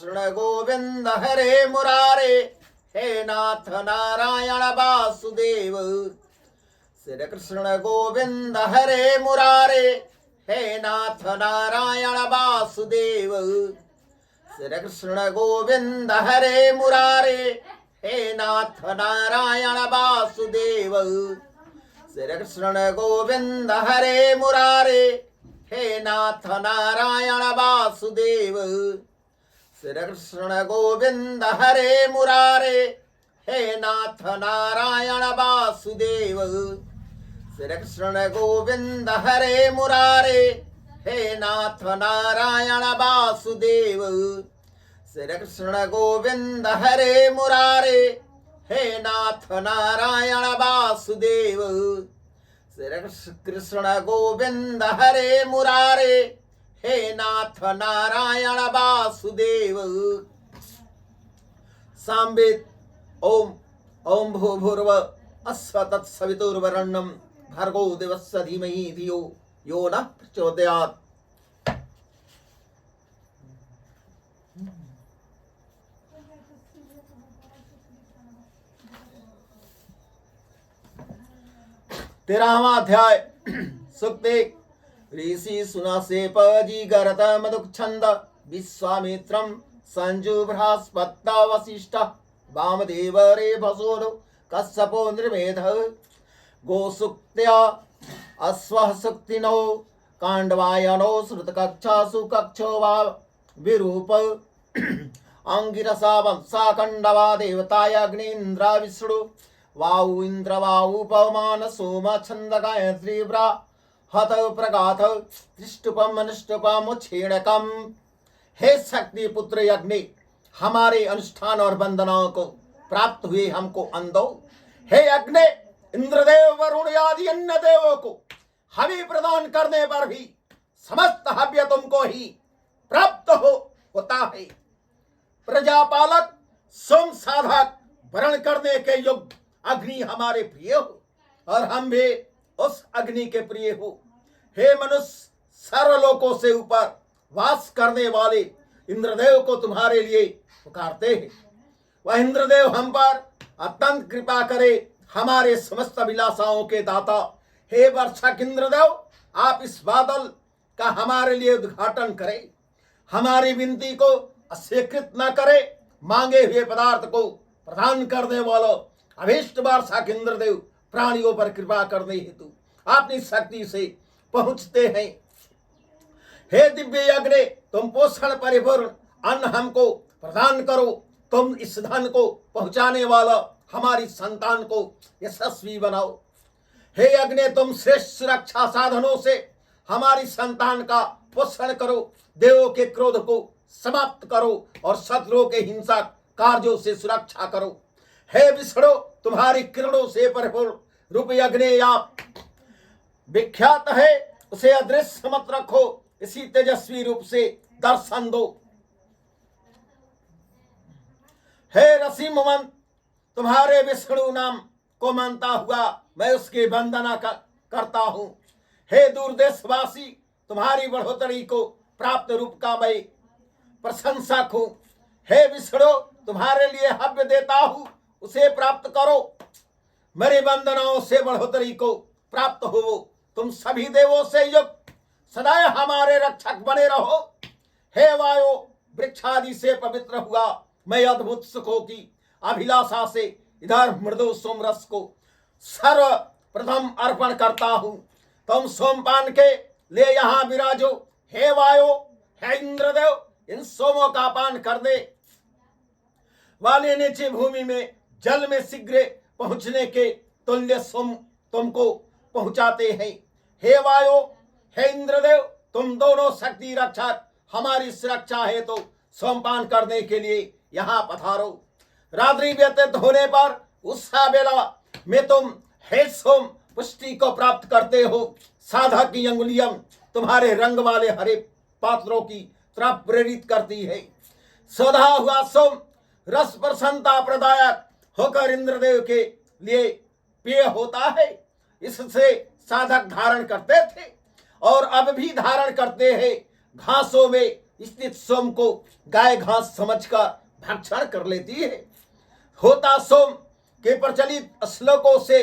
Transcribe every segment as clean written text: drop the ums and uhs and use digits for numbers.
कृष्ण गोविंद हरे मुरारे, हे नाथ नारायण वासुदेव। श्री कृष्ण गोविंद हरे मुरारे, हे नाथ नारायण वासुदेव। श्री कृष्ण गोविंद हरे मुरारे, हे नाथ नारायण वासुदेव। श्री कृष्ण गोविंद हरे मुरारे, हे नाथ नारायण वासुदेव। श्री कृष्ण गोविंद हरे मुरारे, हे नाथ नारायण वासुदेव। श्री कृष्ण गोविंद हरे मुरारे, हे नाथ नारायण वासुदेव। श्री कृष्ण गोविंद हरे मुरारे, हे नाथ नारायण वासुदेव। श्री कृष्ण गोविंद हरे मुरारे, हे नाथ नारायण वासुदेव। सामवेद। ओम ओम भूर्भुव अस्व तत्सवितुर्वरेण्यं भर्गो देवस्य धीमहि धियो यो नः प्रचोदयात्। तेरहवां अध्याय। सूक्त एक। ऋषि सुनासे पजी गरत मधुच्छंद विश्वामित्रम संजु बृहस्पत्ता वसिष्ठ वामदेव रे भसोरो कश्यपो नृमेध गोसुक्त्या अश्वः सुक्तिनो कांडवायनो श्रुतकक्षासु कक्षो वा विरूप अंगिरसा वंसा कंडवा देवताय अग्निन्द्रा विष्णु वायु इंद्र वायु पवमान सोम छंद गायत्री व्रा हत प्रगाथ त्रिष्टुपम मनुष्टुपम छेड़कम। हे शक्ति पुत्र अग्नि, हमारे अनुष्ठान और वंदनाओं को प्राप्त हुए हमको अंदो। हे अग्नि, इंद्रदेव वरुण आदि अन्य देवों को हवि प्रदान करने पर भी समस्त हव्य तुमको ही प्राप्त होता है। प्रजापालक सोम साधक वरण करने के योग्य अग्नि हमारे प्रिय हो और हम भी उस अग्नि के प्रिय हो। हे मनुष्य, सर्वलोकों से ऊपर वास करने वाले इंद्रदेव को तुम्हारे लिए पुकारते हैं। वह इंद्रदेव हम पर अत्यंत कृपा करे, हमारे समस्त अभिलाषाओं के दाता। हे वर्षक इंद्रदेव, आप इस बादल का हमारे लिए उद्घाटन करें, हमारी विनती को अस्वीकृत न करे। मांगे हुए पदार्थ को प्रदान करने वालों अभीष्ट वर्षक इंद्रदेव, प्राणियों पर कृपा करने हेतु अपनी शक्ति से पहुंचते हैं। हे दिव्य अग्नि, तुम पोषण परिपूर्ण अन्न हमको प्रदान करो। तुम इस धन को पहुंचाने वाला हमारी संतान को यशस्वी बनाओ। हे अग्नि, तुम श्रेष्ठ सुरक्षा साधनों से हमारी संतान का पोषण करो। देवों के क्रोध को समाप्त करो और शत्रुओं के हिंसक कार्यों से सुरक्षा करो। हे विष्णु, तुम्हारी किरणों से परिपूर्ण रूप अग्नि आप विख्यात है, उसे अदृश्य मत रखो। इसी तेजस्वी रूप से दर्शन दो। हे ऋषि मोमन, तुम्हारे विष्णु नाम को मानता हुआ मैं उसकी वंदना करता हूं। हे दूरदेशवासी, तुम्हारी बढ़ोतरी को प्राप्त रूप का मैं प्रशंसक हूं। हे विष्णु, तुम्हारे लिए हव्य देता हूं, उसे प्राप्त करो। मेरी वंदनाओं से बढ़ोतरी को प्राप्त हो। तुम सभी देवों से युक्त सदैव हमारे रक्षक बने रहो। हे वायु, वृक्षादि से पवित्र हुआ मैं अद्भुत सुखों की अभिलाषा से इधर मृदु सोमरस को सर्वप्रथम अर्पण करता हूं। तुम सोमपान के ले यहाँ विराजो। हे वायु, हे इंद्रदेव, इन सोमों का पान कर दे। वाले नीचे भूमि में जल में शीघ्र पहुंचने के तुल्य सोम तुमको पहुंचाते हैं। हे वायु, हे इंद्रदेव, तुम दोनों शक्ति रक्षक हमारी सुरक्षा है तो सोमपान करने के लिए यहाँ पधारो। रात्रि व्यतीत होने पर उस बेला में तुम हे सोम पुष्टि को प्राप्त करते हो। साधक की अंगुलियां तुम्हारे रंग वाले हरे पात्रों की तरफ प्रेरित करती है। सौधा हुआ सोम रस प्रसन्नता प्रदायक होकर इंद्रदेव के लिए पेय होता है। इससे साधक धारण करते थे और अब भी धारण करते हैं। घासों में स्थित सोम को गाय घास समझकर भक्षण कर लेती है। होता सोम के प्रचलित श्लोकों से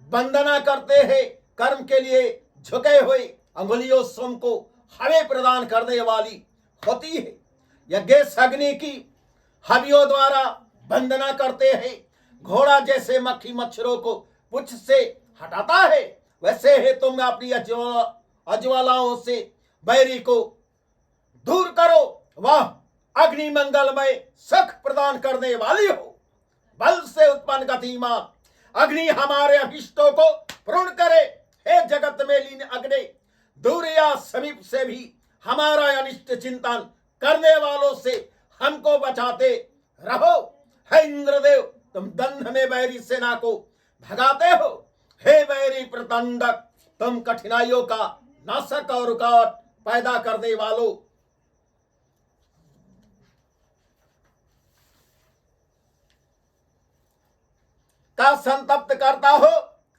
वंदना करते हैं। कर्म के लिए झुके हुए अंगुलियों सोम को हमें प्रदान करने वाली होती है। यज्ञ अग्नि की हवियों द्वारा वंदना करते हैं। घोड़ा जैसे मक्खी मच्छरों को पुच्छ से हटाता है, वैसे ही तुम अपनी अज्वालाओं से बैरी को दूर करो। वह अग्नि मंगलमय सुख प्रदान करने वाली हो। बल से उत्पन्न गतिमान अग्नि हमारे अभिष्टों को पूर्ण करे। हे जगत में लीन अग्नि, दूर या समीप से भी हमारा अनिष्ट चिंतन करने वालों से हमको बचाते रहो। हे इंद्रदेव, तुम दंध में बैरी सेना को भगाते हो। हे बैरी प्रतंडक, तुम कठिनाइयों का नाशक और रुकावट पैदा करने वालों, का संतप्त करता हो।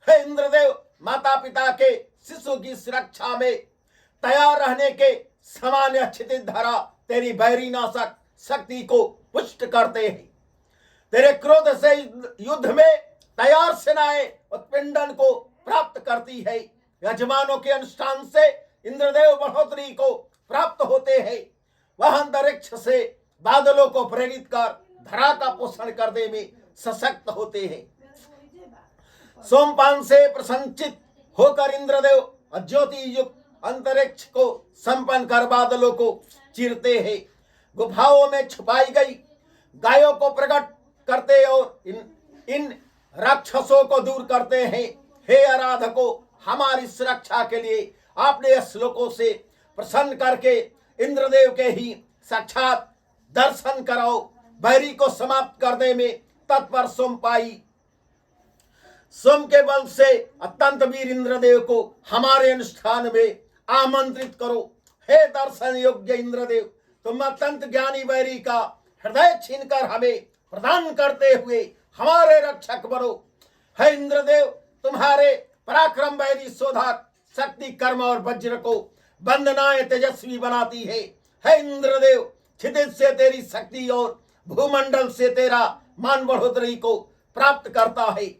हे इंद्रदेव, माता पिता के शिशु की सुरक्षा में तैयार रहने के सामान्य क्षितिज धरा तेरी बैरी नाशक शक्ति को पुष्ट करते हैं। तेरे क्रोध से युद्ध में तैयार सेनाएं उत्पिंडन को प्राप्त करती है। यजमानों के अनुष्ठान से इंद्रदेव बढ़ोतरी को प्राप्त होते हैं। वह अंतरिक्ष से बादलों को प्रेरित कर धरा का पोषण करने में सशक्त होते हैं। सोमपान से प्रसन्नचित होकर इंद्रदेव ज्योति युक्त अंतरिक्ष को संपन्न कर बादलों को चीरते हैं। गुफाओं में छुपाई गई गायों को प्रकट करते और इन राक्षसों को दूर करते हैं। हे आराधको, हमारी सुरक्षा के लिए आपने श्लोकों से प्रसन्न करके इंद्रदेव के ही साक्षात दर्शन कराओ। बैरी को समाप्त करने में तत्पर सोमपाई सोम के बल से अत्यंत वीर इंद्रदेव को हमारे अनुष्ठान में आमंत्रित करो। हे दर्शन योग्य इंद्रदेव, तुम अत्यंत ज्ञानी बैरी का हृदय छीनकर हमें प्रदान करते हुए हमारे रक्षक बनो। हे इंद्रदेव, तुम्हारे पराक्रम बैरी शोधक शक्ति कर्म और वज्र को वंदनाएं तेजस्वी बनाती है। हे इंद्रदेव, क्षितिज से तेरी शक्ति और भूमंडल से तेरा मान बढ़ोतरी को प्राप्त करता है।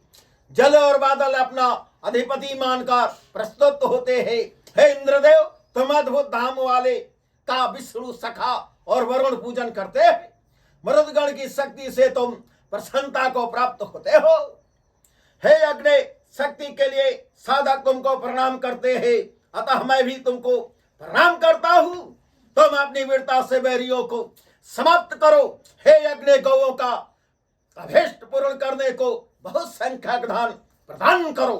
जल और बादल अपना अधिपति मानकर प्रस्तुत होते हैं। हे इंद्रदेव, तुम अद्भुत धाम वाले का विष्णु सखा और वरुण पूजन करते हैं। मरुदगण की शक्ति से तुम प्रसन्नता को प्राप्त होते हो। हे अग्नि शक्ति के लिए साधक तुमको प्रणाम करते हैं, अतः मैं भी तुमको प्रणाम करता हूं। तुम अपनी वीरता से बैरियों को समाप्त करो। हे अग्नि, गौओं का अभीष्ट पूर्ण करने को बहुत संख्यक धन प्रदान करो।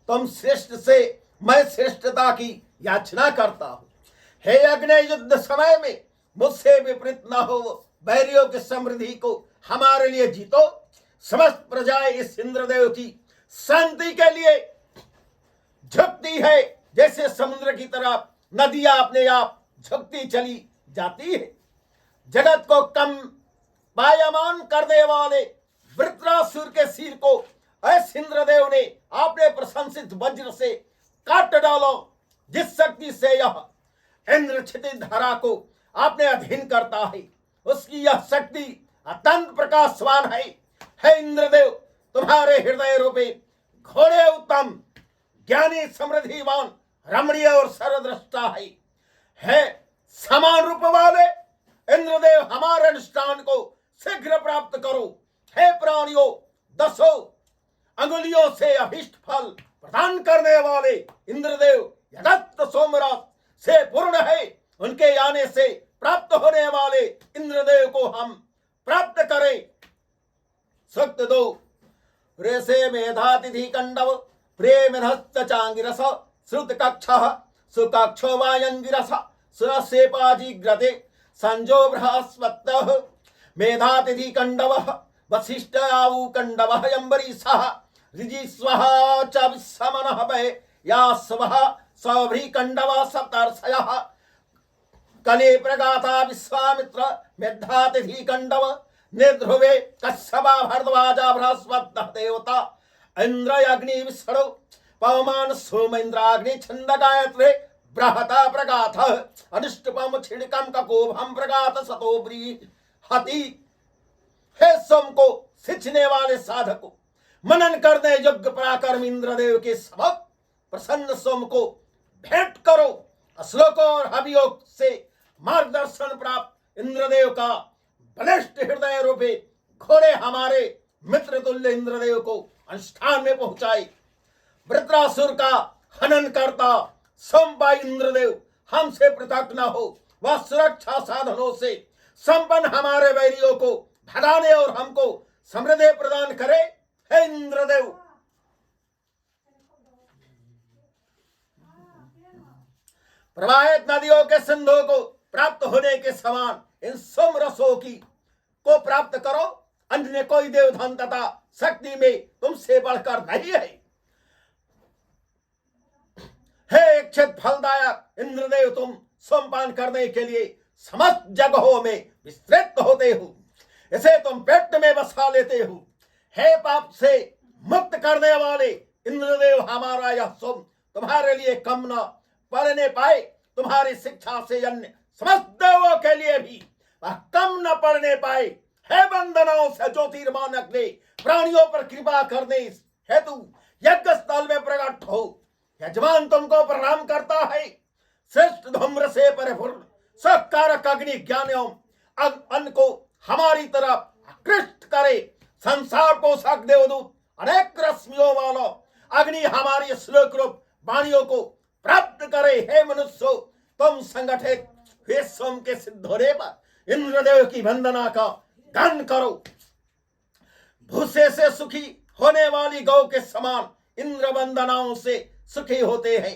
तुम श्रेष्ठ से मैं श्रेष्ठता की याचना करता हूं। हे अग्नि, युद्ध समय में मुझसे विपरीत न हो। बैरियों की समृद्धि को हमारे लिए जीतो। समस्त प्रजाएं इस इंद्रदेव की शांति के लिए झुकती है, जैसे समुद्र की तरफ नदियां अपने आप झुकती चली जाती है। जगत को कम पायमान करने वाले वृत्रासुर के सिर को ऐसे इंद्रदेव ने आपने प्रशंसित वज्र से काट डालो। जिस शक्ति से यह इंद्र क्षितिज धरा को आपने अधीन करता है, उसकी यह शक्ति अत्यंत प्रकाशवान है। हे इंद्रदेव, तुम्हारे हृदय रूपी घोड़े उत्तम ज्ञानी समृद्धिवान रमणीय और सर्वद्रष्टा है समान रूप वाले इंद्रदेव, हमारे अनुष्ठान को शीघ्र प्राप्त करो। हे प्राणियों, 10 अंगुलियों से अभिष्ट फल प्रदान करने वाले इंद्रदेव यदत्त सोमरात से पूर्ण है। उनके आने से प्राप्त होने वाले इंद्रदेव को हम प्राप्त करें। सूक्त 2। रेसे मेधातिथि कंडव प्रेम धस्त चांगिरस श्रुत कक्ष सुकक्षो वायंगिरस सुरसेपाजिग्रते संजो बृहस्पतः मेधातिथि कंडव वशिष्ठ आऊ कंडव अम्बरीशः ऋजिस्वः च विश्वमनः वै यास्वः सौभ्री कंडव सप्तर्षयः कले प्रगाता विश्वामित्र मेधातिथि कंडव निध्रुवे कश्यपा भरद्वाजा बृहस्पतः देवता इंद्र अग्नि विष्णु पवमान सोम इंद्राग्नि छंद गायत्रे बृहता प्रगाथ अनिष्टपम छिड़कम ककोभम प्रगाथ सतो हति। हे सोम को सिंचने वाले साधकों, मनन करने योग्य पराक्रम इंद्रदेव के समक्ष प्रसन्न सोम को भेंट करो। श्लोकों और हवियोग से मार्गदर्शन प्राप्त इंद्रदेव का बलिष्ठ हृदय रूपे घोड़े हमारे मित्र तुल्य इंद्रदेव को अनुष्ठान में पहुंचाए। वृत्रासुर का हनन करता सोमबाई इंद्रदेव हमसे पृथक न हो, वह सुरक्षा साधनों से संपन्न हमारे वैरियों को भगाने और हमको समृद्धि प्रदान करे। हे इंद्रदेव, प्रवाहित नदियों के सिंधु को प्राप्त होने के समान इन सोम रसों की को प्राप्त करो। अन्य कोई देवधन तथा शक्ति में तुमसे बढ़कर नहीं है। हे इच्छित फलदायक इंद्रदेव, तुम सोमपान करने के लिए समस्त जगहों में विस्तृत होते हो, इसे तुम पेट में बसा लेते हो। हे पाप से मुक्त करने वाले इंद्रदेव, हमारा यह सोम तुम्हारे लिए कम न पड़ने पाए। तुम्हारी शिक्षा से अन्य समस्त देवों के लिए भी वह कम न पड़ने पाए। हे वंदनाओं से ज्योतिर्मान अग्नि, प्राणियों पर कृपा करने हेतु यज्ञ स्थल में प्रकट हो। यजमान तुमको प्रणाम करता है। श्रेष्ठ धूम्र से परिपूर्ण सकारक अग्नि ज्ञान एवं अन्न को हमारी तरफ आकृष्ट करे। संसार पोषक देवदूत अनेक रश्मियों वाला अग्नि हमारी श्लोक रूप वाणियों को प्राप्त करे। हे मनुष्यों, तुम संगठित हुए सोम के सिद्ध होने पर इंद्रदेव की वंदना का गान करो। भूसे से सुखी होने वाली गौ के समान इंद्र वंदनाओं से सुखी होते हैं।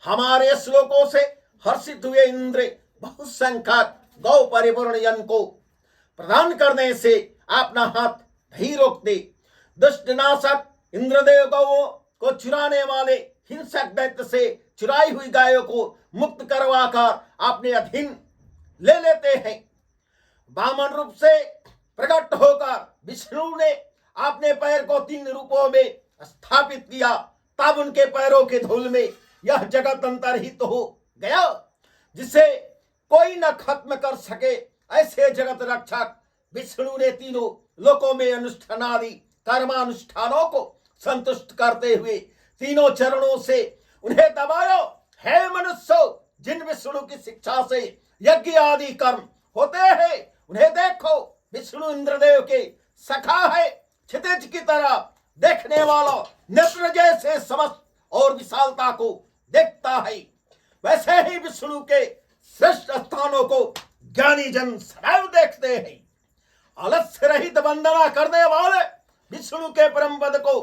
हमारे श्लोकों से हर्षित हुए इंद्र बहुसंख्यक गौ परिपूर्ण यन को प्रदान करने से अपना हाथ नहीं रोकते। दुष्टनाशक इंद्रदेव गौओं को चुराने वाले हिंसक दैत्य से चुराई हुई गायों को मुक्त करवाकर अपने अधीन ले लेते हैं। वामन रूप से प्रकट होकर विष्णु ने अपने पैर को 3 रूपों में स्थापित किया। तब उनके पैरों के धूल में यह जगत अंतर्हित हो गया, जिसे कोई न खत्म कर सके। ऐसे जगत रक्षक विष्णु ने तीनों लोकों में अनुष्ठानादि कर्मानुष्ठानों को संतुष्ट करते हुए तीनों चरणों से उन्हें दबायो। हे मनुष्यों, जिन विष्णु की शिक्षा से यज्ञ आदि कर्म होते हैं, उन्हें देखो। विष्णु इंद्रदेव के सखा है। क्षितिज की तरह देखने वाला नेत्र जैसे समस्त और विशालता को देखता है, वैसे ही विष्णु के श्रेष्ठ स्थानों को ज्ञानी जन सदैव देखते हैं। आलस्य रहित वंदना करने वाले विष्णु के परम पद को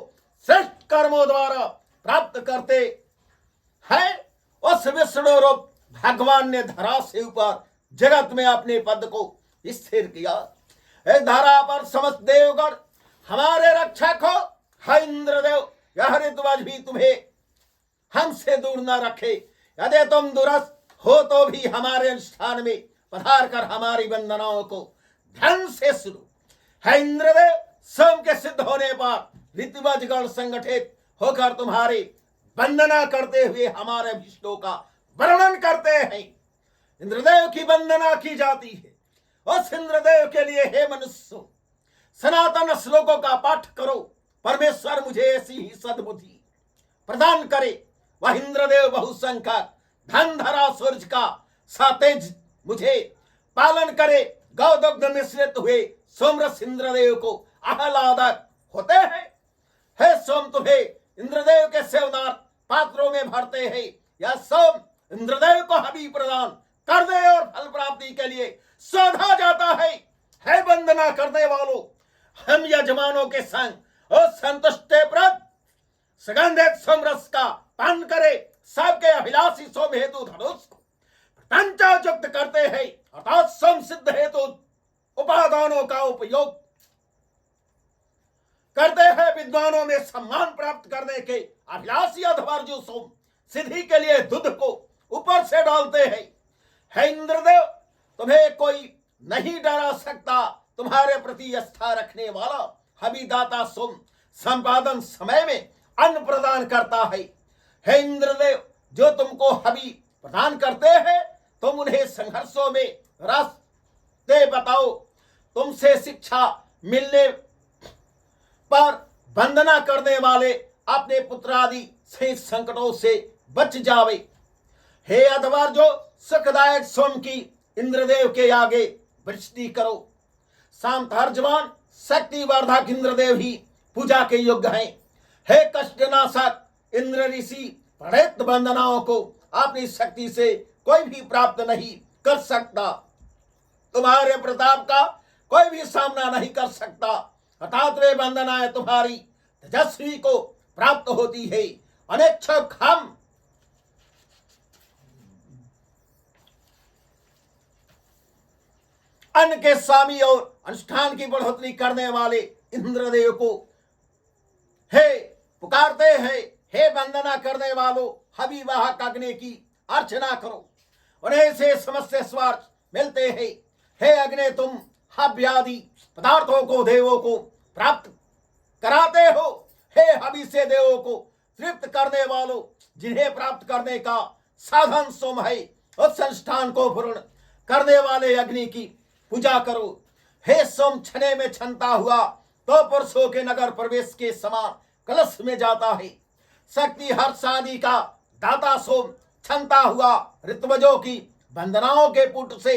श्रेष्ठ कर्मों द्वारा प्राप्त करते हैं। उस विष्णु रूप भगवान ने धरा से ऊपर जगत में अपने पद को स्थिर किया। इस धरा पर समस्त देवगण हमारे रक्षक हो। हे इंद्रदेव, यह ऋतुवज भी तुम्हें हमसे दूर न रखे। यदि तुम दुरस्त हो तो भी हमारे अनुष्ठान में पधार कर हमारी वंदनाओं को ध्यान से सुनो। है इंद्रदेव, सोम के सिद्ध होने पर ऋतुवजगण संगठित होकर तुम्हारी वंदना करते हुए हमारे विष्णु का वर्णन करते हैं। इंद्रदेव की वंदना की जाती है। उस इंद्रदेव के लिए हे मनुष्य, सनातन श्लोकों का पाठ करो। परमेश्वर मुझे ऐसी ही सद्बुद्धि प्रदान करे। वह इंद्रदेव बहुसंख्यक धनधरा सूर्य का सातेज मुझे पालन करे। गौदग्ध मिश्रित हुए सोमरस इंद्रदेव को आह्लादक होते हैं। हे सोम, तुम्हें इंद्रदेव के सेवनार पात्रों में भरते हैं। यह सोम इंद्रदेव को हबी प्रदान कर दे और फल प्राप्ति के लिए सौधा जाता है। हे वंदना करने वालों, हम यजमानों के संग और संतुष्ट प्रद सुगंधित सोमरस का पान करे। सबके अभिलाषी सोम हेतु धनुष को प्रपंचयुक्त करते हैं, अर्थात सोम सिद्ध हेतु उपादानों का उपयोग करते हैं। विद्वानों में सम्मान प्राप्त करने के अभिलाषी अध्वर्यु सोम सिद्धि के लिए दूध को ऊपर से डालते हैं। हे इंद्रदेव, तुम्हें कोई नहीं डरा सकता। तुम्हारे प्रति आस्था रखने वाला हविदाता सोम संपादन समय में अन्न प्रदान करता है। हे इंद्रदेव, जो तुमको हवि प्रदान करते हैं, तुम उन्हें संघर्षों में रास्ते बताओ। तुमसे शिक्षा मिलने पर वंदना करने वाले अपने पुत्र आदि से संकटों से बच जावे। हे अधवर, जो सुखदायक सोम की इंद्रदेव के आगे वृष्टि करो। शांत हर्जवान शक्तिवर्धक इंद्रदेव ही पूजा के योग्य हैं। हे कष्टनाशक इंद्र ऋषि, प्रणीत वंदनाओं को अपनी शक्ति से कोई भी प्राप्त नहीं कर सकता। तुम्हारे प्रताप का कोई भी सामना नहीं कर सकता। अर्थात वे वंदनाएं तुम्हारी तेजस्वी को प्राप्त होती है। अनेक्षक हम अन्न के स्वामी और अनुष्ठान की बढ़ोतरी करने वाले इंद्रदेव को हे पुकारते हैं। हे वंदना करने वालों, हविवाहक अग्नि की अर्चना करो, उन्हें से समस्त स्वार्थ मिलते हैं। हे अग्नि, तुम हव्यादि पदार्थों को देवों को प्राप्त कराते हो। हे हवि से देवों को तृप्त करने वालों, जिन्हें प्राप्त करने का साधन सोम है, उस संस्थान को पूर्ण करने वाले अग्नि की पूजा करो। हे सोम, छने में छनता हुआ तो पुरुषों के नगर प्रवेश के समान कलश में जाता है। शक्ति हर्ष आदि का दाता सोम छनता हुआ ऋतुवजों की वंदनाओं के पुट से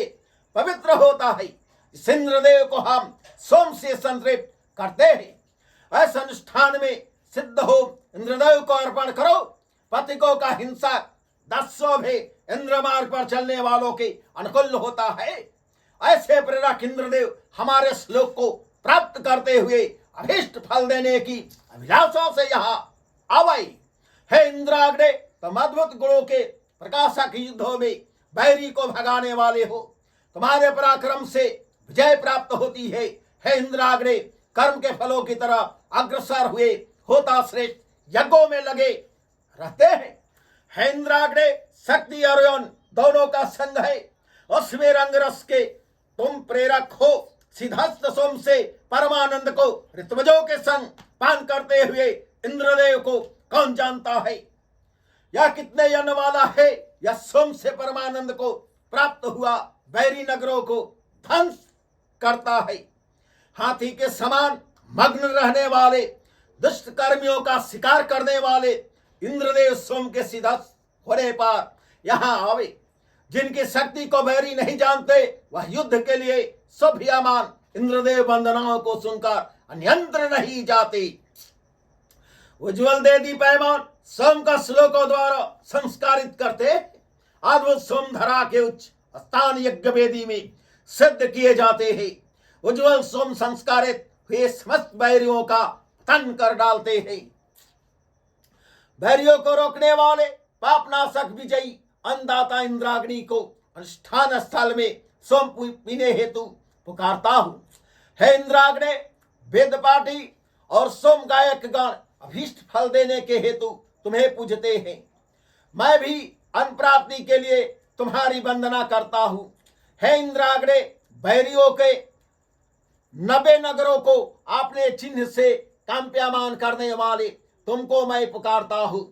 पवित्र होता है। इस इंद्रदेव को हम सोम से संतृप्त करते हैं। ऐसे अनुष्ठान में सिद्ध हो इंद्रदेव को अर्पण करो। पथिकों का हिंसा दस्सो भी इंद्र मार्ग पर चलने वालों के अनुकूल होता है। ऐसे प्रेरक इंद्रदेव हमारे श्लोक को प्राप्त करते हुए अभीष्ट फल देने की अभिलाषा से यहाँ आवाई। हे इंद्राग्ने, तुम अद्भुत गुणों के प्रकाशक युद्धों में बैरी को भगाने वाले हो। तुम्हारे पराक्रम से विजय प्राप्त होती है। हे इंद्राग्ने, कर्म के फलों की तरह अग्रसर हुए होता श्रेष्ठ यज्ञों में लगे रहते हैं। हे इंद्राग्ने, शक्ति और यौन दोनों का संग है। उसमें रंग रस के तुम प्रेरक हो। सिद्धस्थ सोम से परमानंद को ऋतुवजों के संग पान करते हुए इंद्रदेव को कौन जानता है? यह कितने यन वाला है। यह सोम से परमानंद को प्राप्त हुआ बैरी नगरों को ध्वंस करता है। हाथी के समान मग्न रहने वाले दुष्ट कर्मियों का शिकार करने वाले इंद्रदेव सोम के सिद्धस्थ होने पर यहाँ आवे। जिनकी शक्ति को बैरी नहीं जानते, वह युद्ध के लिए सभ्यमान इंद्रदेव वंदनाओं को सुनकर अन्यंत्र नहीं जाते। उज्ज्वल दे दीप्यमान सोम का श्लोकों द्वारा संस्कारित करते अद्भुत सोमधरा के उच्च स्थान यज्ञ वेदी में सिद्ध किए जाते हैं। उज्ज्वल सोम संस्कारित हुए समस्त बैरियों का पतन कर डालते हैं। बैरियों को रोकने वाले पापनाशक विजयी अन्नदाता इंद्राग्नि को अनुष्ठान स्थल में सोम पीने हेतु पुकारता हूँ। हे इंद्राग्नि, वेद पाठी और सोम गायक गण अभीष्ट फल देने के हेतु तुम्हें पूजते हैं। मैं भी अन्न प्राप्ति के लिए तुम्हारी वंदना करता हूँ। हे इंद्राग्नि, बैरियों के 90 नगरों को अपने चिन्ह से कांप्यमान करने वाले तुमको मैं पुकारता हूँ।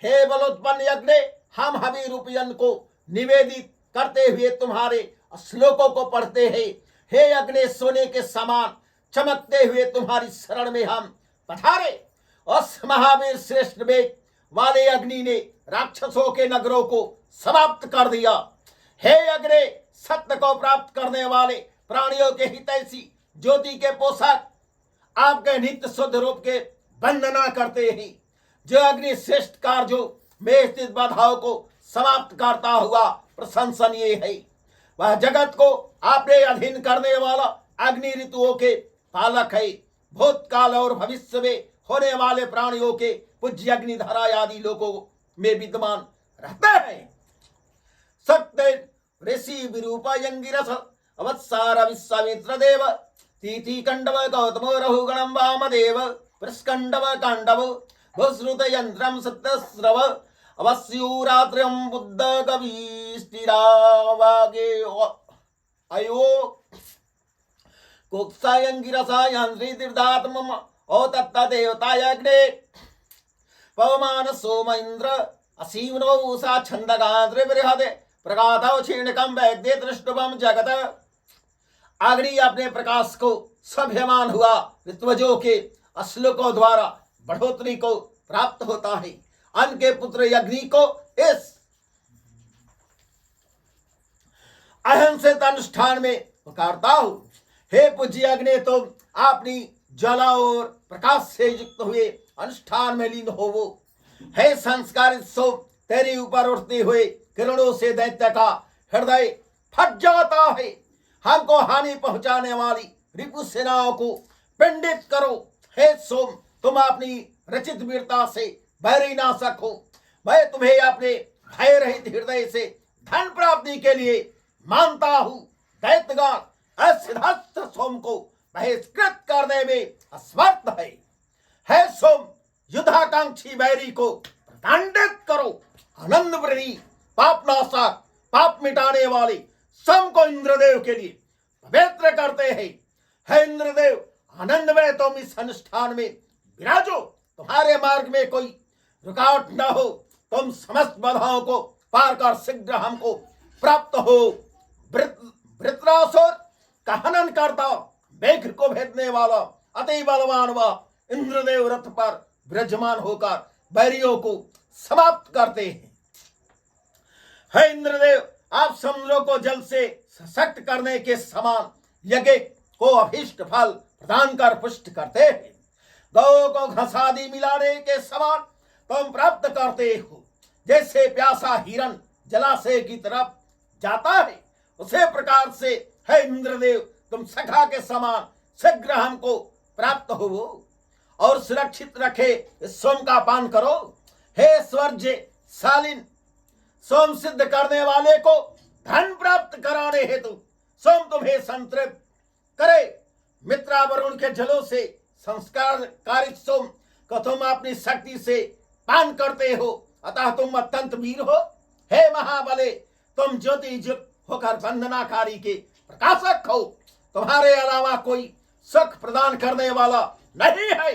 हे बलोत्पन्न यज्ञ, हम हवि रूपी अन्न को निवेदित करते हुए तुम्हारे श्लोकों को पढ़ते हैं। हे अग्नि, सोने के समान चमकते हुए तुम्हारी शरण में हम पधारे। उस महावीर श्रेष्ठ वेग वाले अग्नि ने राक्षसों के नगरों को समाप्त कर दिया। हे अग्नि, सत्य को प्राप्त करने वाले प्राणियों के हितैषी ज्योति के पोषक आपके नित्य शुद्ध रूप के वंदना करते हैं। जो अग्नि श्रेष्ठ कार्यों में स्थित बाधाओं को समाप्त करता हुआ प्रशंसनीय है। वह जगत को आपने अधीन करने वाला अग्नि ऋतुओं के पालक है। भूतकाल और भविष्य में होने वाले प्राणियों के पूज्य अग्निधरा आदि लोकों में विद्यमान रहते हैं। सत्य ऋषि विरूपायंगिरस अवत्सार विश्वामित्र देव तिथि कंडव गौतम रहुगणम वामदेव प्रस्कंडव कांडव भूश्रुत यंत्रम सत्यस्रव अवस्यूरात्र्यम बुद्ध कविष्टिरावागे अयो कुक्षायंगिरसायंत्री तीर्थात्मम ओ तत्ता देवतायग्ने पवमान सोम इंद्र असीमनो उषा छंदगाद्रिबृहदे प्रगाथो क्षीणकम वैद्य दृष्टुवम जगत। अग्नि अपने प्रकाश को सभ्यमान हुआ ऋत्वजों के अश्लोकों द्वारा बढ़ोतरी को प्राप्त होता है। अन्न के पुत्र अग्नि को इस अहिंसित अनुष्ठान में पुकारता हूं। हे पूज्य अग्नि, तुम अपनी ज्वाला और प्रकाश से युक्त हुए अनुष्ठान में लीन हो। वो हे संस्कारित सो, तेरे ऊपर उठते हुए किरणों से दैत्य का हृदय फट जाता है। हमको हानि पहुंचाने वाली रिपु सेनाओं को पिंडित करो। हे सोम, तुम अपनी रचित वीरता से बैरी नाशक हो। मैं तुम्हें अपने भय रहित हृदय से धन प्राप्ति के लिए मानता हूं। दैत्यगण असिद्धस्थ सोम को बहिष्कृत करने में असमर्थ है सोम, युद्धाकांक्षी बैरी को प्रदंडित करो। आनंद वृद्धि पाप नाशक पाप मिटाने वाले सोम को इंद्रदेव के लिए पवित्र करते हैं। हे इंद्रदेव, आनंद में तुम इस अनुष्ठान में विराजो। तुम्हारे मार्ग में कोई रुकावट न हो। तुम समस्त बाधाओं को पार कर शीघ्र हमको प्राप्त हो। वृत्रासुर का हनन करता, मेघ को भेदने वाला अति बलवान व इंद्रदेव रथ पर विराजमान होकर बैरियों को समाप्त करते हैं। हे इंद्रदेव, आप समुद्रों को जल से सशक्त करने के समान यज्ञ को अभीष्ट फल प्रदान कर पुष्ट करते हैं। गौ को घसादी मिलाने के समान तुम प्राप्त करते हो। जैसे प्यासा हिरन जलाशय की तरफ जाता है, उसे प्रकार से हे इंद्रदेव, तुम सखा के समान शीघ्र हमको प्राप्त हो और सुरक्षित रखे इस सोम का पान करो। हे स्वर्ज शालीन, सोम सिद्ध करने वाले को धन प्राप्त कराने हेतु सोम तुम्हें संतृप्त करे। मित्रा वरुण के जलों से संस्कार कारित सोम को तुम अपनी शक्ति से पान करते हो, अतः तुम अत्यंत वीर हो। हे महाबले, तुम ज्योति युक्त होकर वंदनाकारी के प्रकाशक हो। तुम्हारे अलावा कोई सुख प्रदान करने वाला नहीं है,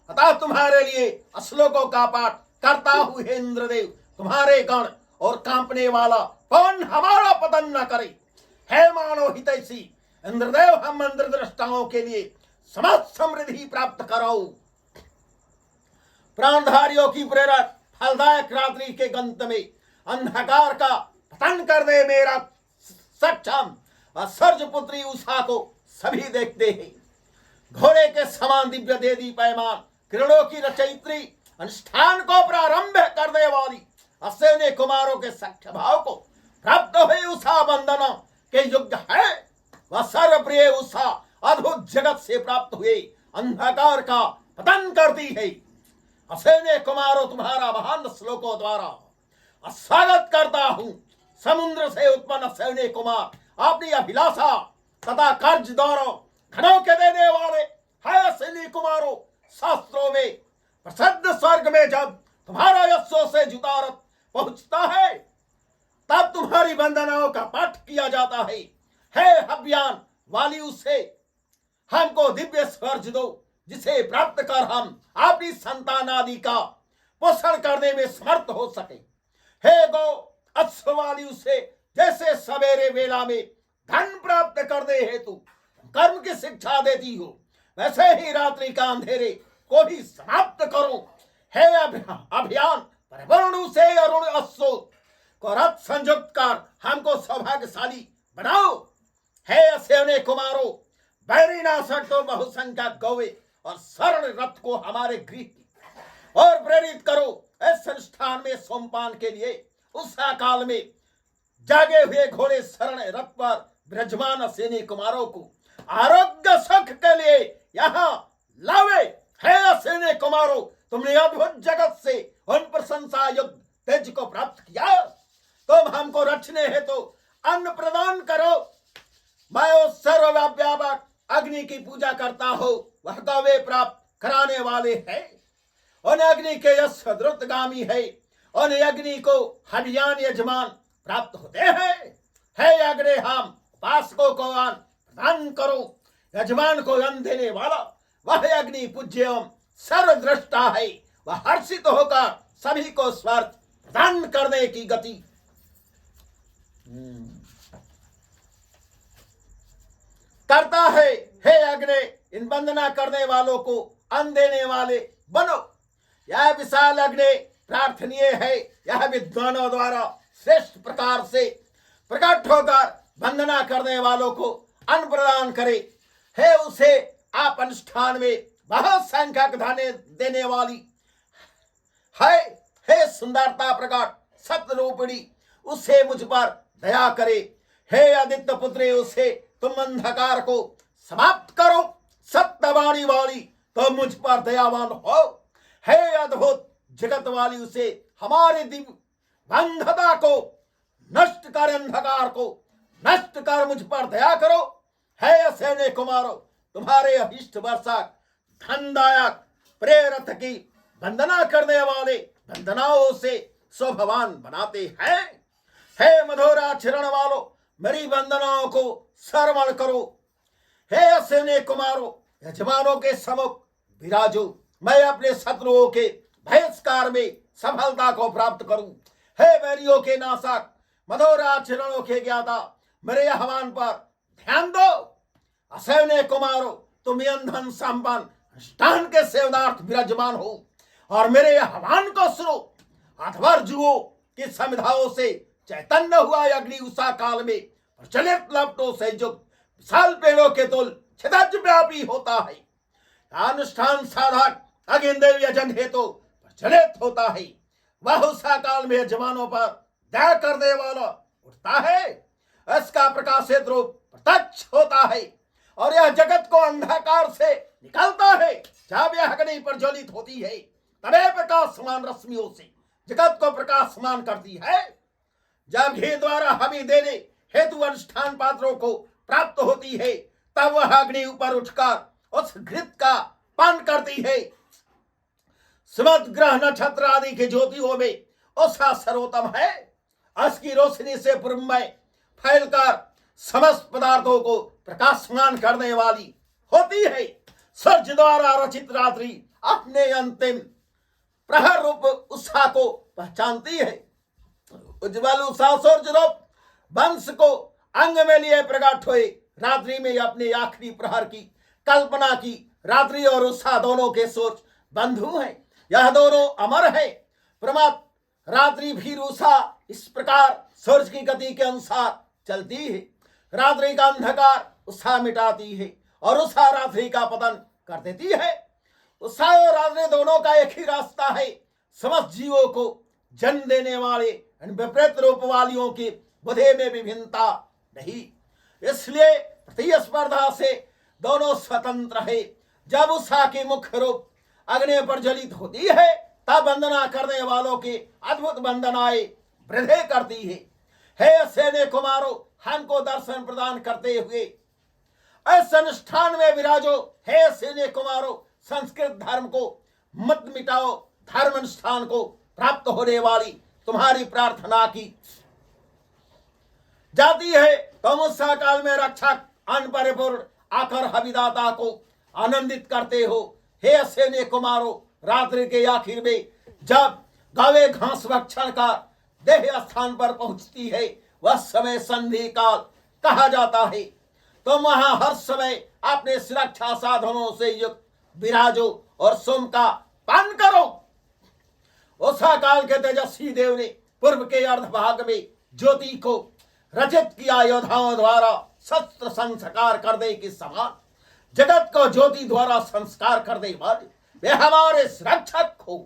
अतः तुम्हारे लिए श्लोकों का पाठ करता हूं। हे इंद्रदेव, तुम्हारे गण और कांपने वाला पवन हमारा पतन न करे। हे मानो हितैषी इंद्रदेव, हम इंद्र दृष्टाओं के लिए समस्त समृद्धि प्राप्त कराओ। प्राणधारियों की प्रेरक फलदायक रात्रि के गंत में अंधकार का पतन कर दे मेरा सक्षम। सर्ज पुत्री उषा को सभी देखते हैं। घोड़े के समान दिव्य दे दीप्यमान किरणों की रचयित्री, अनुष्ठान को प्रारंभ करने वाली अश्विनी कुमारों के सख्य भाव को प्राप्त हुई उषा वंदना के युग है। वह सर्वप्रिय उषा अद्भुत जगत से प्राप्त हुए अंधकार का पतन करती है। अश्विनी कुमारों, तुम्हारा महान श्लोकों द्वारा स्वागत करता हूं। समुद्र से उत्पन्न अश्विनी कुमार अपनी अभिलाषा तथा कर्ज द्वारा घनों के देने वाले है। अश्विनी कुमारों, शास्त्रों में प्रसिद्ध स्वर्ग में जब तुम्हारा यशों से जुता रथ पहुंचता है, तब तुम्हारी वंदनाओं का पाठ किया जाता है। हे हव्यान वाली, उससे हमको दिव्य स्वर्ग दो, जिसे प्राप्त कर हम अपनी संतान आदि का पोषण करने में समर्थ हो सके। हे गौ अश्व वाली, उसे जैसे सवेरे वेला में धन प्राप्त करने हेतु कर्म की शिक्षा देती हो, वैसे ही रात्रि का अंधेरे को भी समाप्त करो। हे अभियान वरुण से अरुण अश्व को रथ संयुक्त कर हमको सौभाग्यशाली बनाओ। हे अश्विनी कुमारों, बैरीनाशक तो बहुसंख्यक गौवे और स्वर्ण रथ को हमारे गृह और प्रेरित करो। इस संस्थान में सोमपान के लिए उस काल में जागे हुए घोड़े शरण रथ पर विराजमान अश्विनी कुमारों को आरोग्य सुख के लिए यहाँ लावे। हे अश्विनी कुमारों, तुमने अद्भुत जगत से उन प्रशंसा युक्त तेज को प्राप्त किया। तुम हमको रचने है तो अन्न प्रदान करो। मैं उस सर्वव्यापक अग्नि की पूजा करता हूँ, वह गौवे प्राप्त कराने वाले हैं। उन अग्नि के यश द्रुतगामी है। उन अग्नि को हवियान यजमान प्राप्त होते हैं। हे अग्नि, हम उपासकों को अन्न प्रदान करो। यजमान को अन्न देने वाला वह अग्नि पूज्य एवं सर्वद्रष्टा है। वह हर्षित होकर सभी को स्वर्ग प्रदान करने की गति। करता है। हे अग्नि, इन वंदना करने वालों को अन्न देने वाले बनो। यह विशाल अग्नि प्रार्थनीय है। यह विद्वानों द्वारा श्रेष्ठ प्रकार से प्रकट होकर वंदना करने वालों को अन्न प्रदान करे। हे उसे आप अनुष्ठान में बहुत संख्यक धन देने वाली है। हे सुंदरता प्रकट सतरूपिणी, उसे मुझ पर दया करे। हे आदित्य पुत्री, उसे तुम अंधकार को समाप्त करो। सत्यवाणी वाली, तो मुझ पर दयावान हो। हे अद्भुत जगत वाली, उसे हमारे दिव्य बंधता को नष्ट कर, अंधकार को नष्ट कर मुझ पर दया करो। हे असैन्य कुमारो, तुम्हारे अभिष्ट वर्षक धनदायक प्रेरथ की वंदना करने वाले वंदनाओं से स्वभवान बनाते हैं। हे मधुर आचरण वालों, मेरी वंदनाओं को श्रवण करो। हे असैन्य कुमारो, यजमानों के सम्मुख विराजो। मैं अपने शत्रुओं के बहिष्कार में सफलता को प्राप्त करूं। हे बैरियों के नाशक, मधुर आचरणों के ज्ञाता, मेरे आह्वान पर ध्यान दो। असैन्य कुमारो, तुम अंधन संपन्न अनुष्ठान के सेवनार्थ विराजमान हो और मेरे आह्वान को सुनो। अथवर जुओ की समिधाओं से चैतन्य हुआ अग्नि उषा काल में प्रचलित लपटों से युक्त विशाल पेड़ों के तुल छिदज व्यापी होता है। अनुष्ठान साधक अग्निदेव यजन हेतु प्रचलित होता है। वह उषा काल में यजमानों पर दया करने वाला उठता है। इसका प्रकाशित रूप प्रत्यक्ष होता है और यह जगत को अंधकार से निकालता है। जब यह अग्नि प्रज्वलित होती है, तबे प्रकाशमान रश्मियों से जगत को प्रकाशमान करती है। जब घी द्वारा हवि देने हेतु अनुष्ठान पात्रों को प्राप्त होती है, तब वह अग्नि ऊपर उठकर उस घृत का पान करती है। सुमत ग्रह नक्षत्र आदि के ज्योतियों में उषा सर्वोत्तम है। उसकी रोशनी से पूर्णमय फैलकर समस्त पदार्थों को प्रकाशमान करने वाली होती है। सूर्य द्वारा रचित रात्रि अपने अंतिम प्रहर रूप उषा को पहचानती है। उज्ज्वल उषा सूर्य रूप वंश को अंग में लिए प्रकट हुए रात्रि में अपने आखिरी प्रहर की कल्पना की। रात्रि और उषा दोनों के सूर्य बंधु हैं। यह दोनों अमर है। प्रमत रात्रि भी उषा इस प्रकार सूर्य की गति के अनुसार चलती है। रात्रि का अंधकार उषा मिटाती है और उषा रात्रि का पतन कर देती है। उषा और रात्रि दोनों का एक ही रास्ता है। समस्त जीवों को जन्म देने वाले विपरीत रूप वालियों की बुद्धि में विभिन्नता नहीं, इसलिए प्रतिस्पर्धा से दोनों स्वतंत्र है। जब उषा की मुख्य रूप अग्नि प्रज्वलित होती है, तब वंदना करने वालों की अद्भुत वंदनाएं वृद्धि करती है। हे असैन्य कुमारो, हमको दर्शन प्रदान करते हुए इस अनुष्ठान में विराजो। हे असैन्य कुमारो, संस्कृत धर्म को मत मिटाओ। धर्म अनुष्ठान को प्राप्त होने वाली तुम्हारी प्रार्थना की जाती है। तुम उषा काल में रक्षक अन्न परिपूर्ण आकर हविदाता को आनंदित करते हो। हे असैन्य कुमारो, रात्रि के आखिर में जब गावे घास भक्षण का देह स्थान पर पहुंचती है, वह समय संधि काल कहा जाता है। तुम वहां हर समय अपने सुरक्षा साधनों से युक्त विराजो और सोम का पान करो। उषा काल के तेजस्वी देव ने पूर्व के अर्ध भाग में ज्योति को रचित किया। योद्धाओं द्वारा शस्त्र संस्कार करने के समान जगत को ज्योति द्वारा संस्कार करने वाले वे हमारे सुरक्षक हो।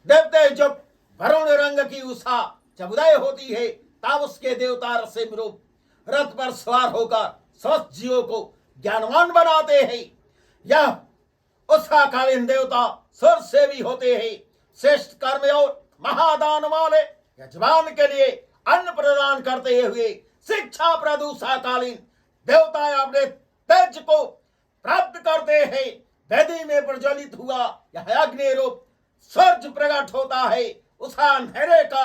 देवते जब वरुण रंग की उषा जब उदय होती है, तब उसके देवता रसिम रूप रथ पर सवार होकर समस्त जीवों को ज्ञानवान बनाते हैं। यह उषा कालीन देवता सूर्य से भी होते हैं। श्रेष्ठ कर्म और महादान वाले यजमान के लिए अन्न प्रदान करते हुए शिक्षा प्रद उषा कालीन देवता अपने तेज को प्राप्त करते हैं। वेदी में प्रज्वलित हुआ यह अग्नि रूप सूर्य प्रकट होता है। उषा अंधेरे का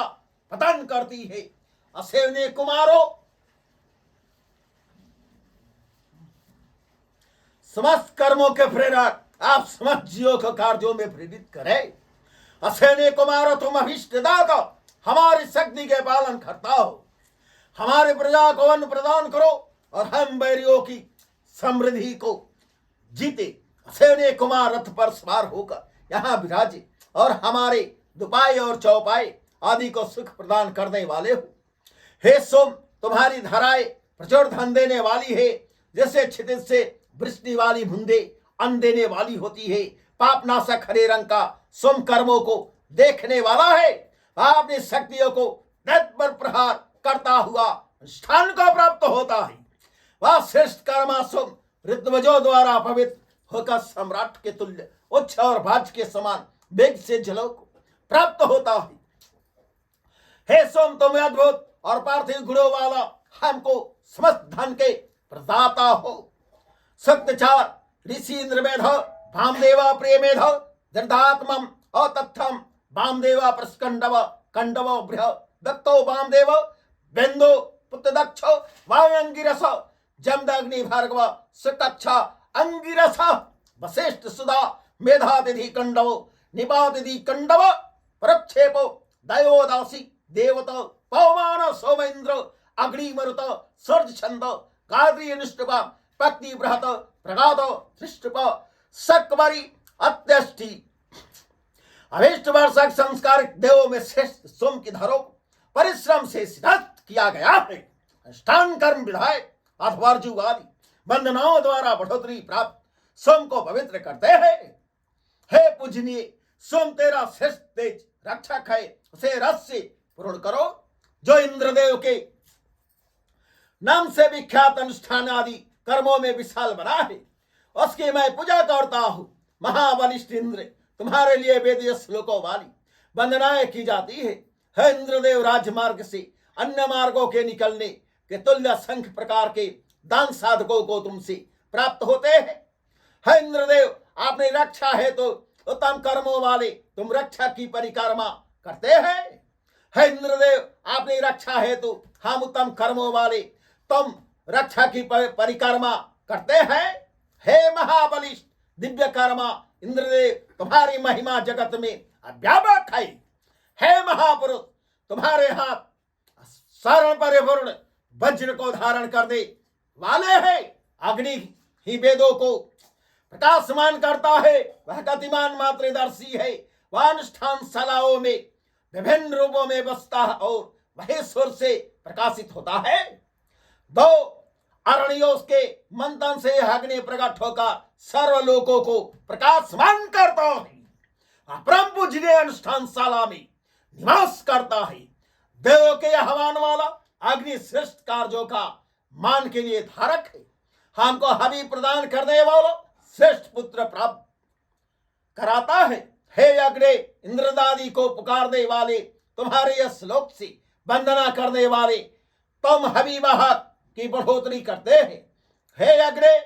पतन करती है। असैन्य कुमारो, समस्त कर्मों के प्रेरक आप समस्त जीवों को कार्यों में प्रेरित करें। असैन्य कुमारो, तुम अभिष्टदाता हमारी शक्ति के पालन करता हो। हमारे प्रजा को अन्न प्रदान करो और हम बैरियों की समृद्धि को जीते। सेवने कुमार रथ पर सवार होकर यहाँ विराजे और हमारे दुपाई और चौपाई आदि को सुख प्रदान करने वाले हो। हे सोम, तुम्हारी धाराएं प्रचुर धन देने वाली है। जैसे क्षितिज से वृष्टि वाली बूंदे अन्न देने वाली होती है। पापनाशक हरे रंग का सोम कर्मों को देखने वाला है। अपनी शक्तियों को दैत्य पर प्रहार करता हुआ स्थान को प्राप्त होता है। वह श्रेष्ठ कर्मा सोम ऋतुवजों द्वारा पवित्र होकर सम्राट के तुल्य उच्च और भाज के समान वेग से जलों को प्राप्त होता है। हे सोम, तुम अद्भुत और पार्थिव गुणों वाला हमको समस्त धन के प्रदाता हो। सत्यचार ऋषि इंद्रमेध भामदेवा प्रेमेध दृढ़ात्मम अतथम वामदेवा प्रस्कंडव कंडव बृह दत्तो वामदेव बेंदो पुत्र दक्ष वायंगिरस जमदग्नि भार्गव सुकक्ष अंगिरस वशिष्ठ सुधा मेधातिथि कंडव निपातिथि कंडव प्रक्षेपो दयोदासी देवत पवमान सोमेन्द्र अग्निमरुत सर्ज छंद गायत्री निष्ठुप पक्ति बृहत प्रगाद सृष्टुप सकवरी अत्यष्टि अभिष्ट वर्षक संस्कारिक देवों में श्रेष्ठ सोम की धरों परिश्रम से सिद्ध किया गया है। अष्टांग कर्म विधायक अथवार्जुवादी वंदनाओं द्वारा बढ़ोतरी प्राप्त सोम को पवित्र करते हैं। हे पूजनीय सोम, तेरा श्रेष्ठ तेज रक्षक है, उसे रस से पूर्ण करो। जो इंद्रदेव के नाम से विख्यात अनुष्ठान आदि कर्मों में विशाल बना है, उसकी मैं पूजा करता हूँ। महाबलिष्ठ इंद्र, तुम्हारे लिए वेदीय श्लोकों वाली वंदनाएं की जाती है। हे इंद्रदेव, राजमार्ग से अन्य मार्गों के निकलने के तुल्य संख्य प्रकार के दान साधकों को तुमसे प्राप्त होते हैं। हे इंद्रदेव, आपने रक्षा है तो उत्तम कर्मों वाले तुम रक्षा की परिक्रमा करते हैं। हे इंद्रदेव, आपने रक्षा है तो हम उत्तम कर्मों वाले तुम रक्षा की परिक्रमा करते हैं। हे महाबलिष्ठ दिव्य कर्मा इंद्रदेव, तुम्हारी महिमा जगत में अव्यापक है। हे महापुरुष, तुम्हारे हाथ शरण परिपूर्ण वज्र को धारण करने वाले हैं। अग्नि ही वेदों को प्रकाशमान करता है। वह गतिमान मात्रदर्शी है। वह अनुष्ठान शालाओं में विभिन्न रूपों में बसता है और महेश्वर से प्रकाशित होता है। दो अरण्यों के मंथन से अग्नि प्रकट होकर सर्वलोकों को प्रकाशमान करता है। परम पूजनीय अनुष्ठान शाला में निवास करता है। देवों के आह्वान वाला अग्नि श्रेष्ठ कार्यों का मान के लिए धारक है। हमको हवि प्रदान करने वाला श्रेष्ठ पुत्र प्राप्त कराता है। हे अग्नि, इंद्रदादि को पुकारने वाले, तुम्हारे यह श्लोक से वंदना करने वाले तुम हवि वाहक की बढ़ोतरी करते हैं। हे अग्नि,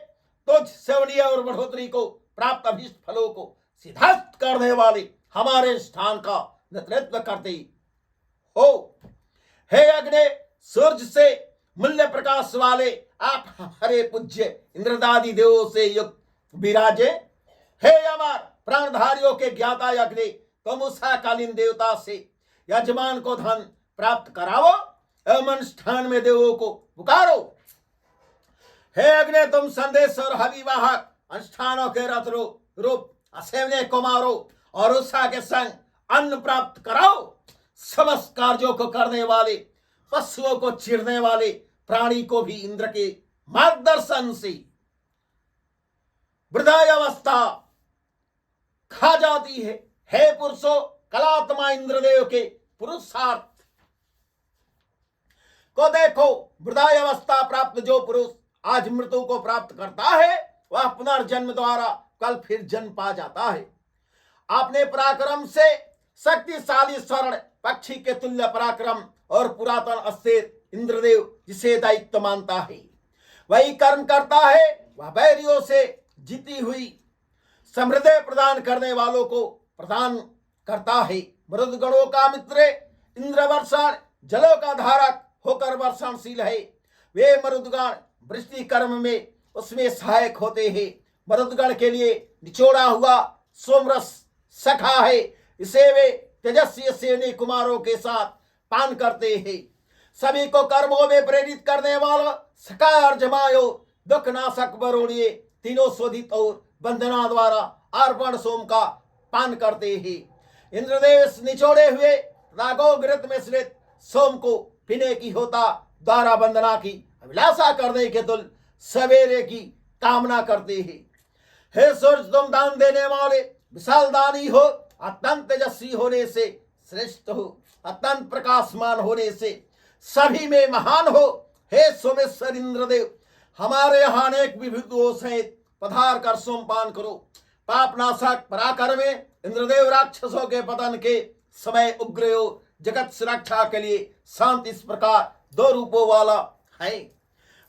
तुझ सेवनीय और बढ़ोतरी को प्राप्त अभीष्ट फलों को सिद्धार्थ करने वाले हमारे स्थान का नेतृत्व करते हो। हे अग्नि, सूर्य से मूल्य प्रकाश वाले आप हमारे पूज्य इंद्रदादि देवों से युक्त विराजे। हे अमर प्राणधारियों के ज्ञाता अग्नि, तुम उषाकालीन देवता से यजमान को धन प्राप्त कराओ एवं अनुष्ठान में देवों को पुकारो। हे अग्नि, तुम संदेश और हविवाहक अनुष्ठानों के रथ रूप असेवने कुमारों और उषा के संग अन्न प्राप्त कराओ। समस्त कार्यों को करने वाले, पशुओं को चीरने वाले प्राणी को भी इंद्र के मार्गदर्शन से वृद्धावस्था खा जाती है। हे पुरुषों, कलात्मा इंद्रदेव के पुरुषार्थ को देखो। वृद्धावस्था प्राप्त जो पुरुष आज मृत्यु को प्राप्त करता है, वह पुनर्जन्म द्वारा कल फिर जन्म पा जाता है। आपने पराक्रम से शक्तिशाली स्वर्ण पक्षी के तुल्य पराक्रम और पुरातन अस्थिर इंद्रदेव जिसे दायित्व मानता है, वही कर्म करता है। वह बैरियों से जीती हुई समृद्धि प्रदान करने वालों को प्रदान करता है। मरुदगणों का मित्र इंद्र वर्षण जलों का धारक होकर वर्षणशील है। वे मरुदगण वृष्टि कर्म में उसमें सहायक होते हैं। मरुदगण के लिए निचोड़ा हुआ सोमरस सखा है। इसे वे तेजस्वी सेवनी कुमारों के साथ पान करते हैं। सभी को कर्मों में प्रेरित करने वाला सकार जमायो दुख नाशक बरोड़िए तीनों शोधित और वंदना द्वारा अर्पण सोम का पान करते हैं। इंद्रदेव निचोड़े हुए रागो घृत मिश्रित सोम को पीने की होता द्वारा वंदना की अभिलाषा करने के तुल सवेरे की कामना करते हैं। हे सूर्य, तुम दान देने वाले विशाल दानी हो, अत्यंत तेजस्वी होने से श्रेष्ठ हो, अत्यंत प्रकाशमान होने से सभी में महान हो। हे सोमेश्वर इंद्रदेव, हमारे यहाँ अनेक विविध दोष हैं, पधार कर सोमपान करो। पापनाशक पराक्रम में इंद्रदेव राक्षसों के पतन के समय उग्र हो, जगत सुरक्षा के लिए शांत इस प्रकार दो रूपों वाला है।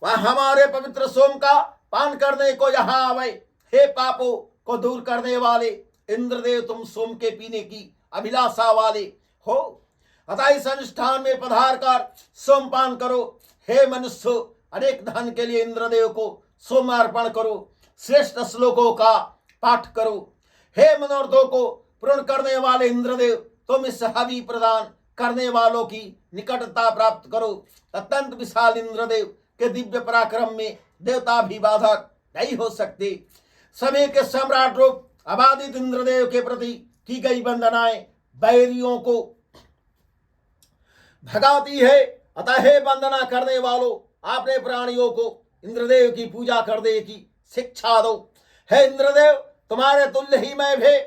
वह हमारे पवित्र सोम का पान करने को यहाँ आवे। हे पापों को दूर करने वाले इंद्रदेव, तुम सोम के पीने की अभिलाषा वाले हो, अतः इस अनुष्ठान में पधार कर सोमपान करो। हे मनुष्य, अनेक धन के लिए इंद्रदेव को सोम अर्पण करो, श्रेष्ठ श्लोकों का पाठ करो। हे मनोरथों को पूर्ण करने वाले इंद्रदेव, तुम इस हवि प्रदान करने वालों की निकटता प्राप्त करो। अत्यंत विशाल इंद्रदेव के दिव्य पराक्रम में देवता भी बाधक नहीं हो सकते। समय के सम्राट रूप अबाधित इंद्रदेव के प्रति की गई वंदनाएं बैरियों को भगाती है। अतः हे वंदना करने वालों, आपने प्राणियों को इंद्रदेव की पूजा करने की शिक्षा दो। हे इंद्रदेव, तुम्हारे तुल्य ही मैं भी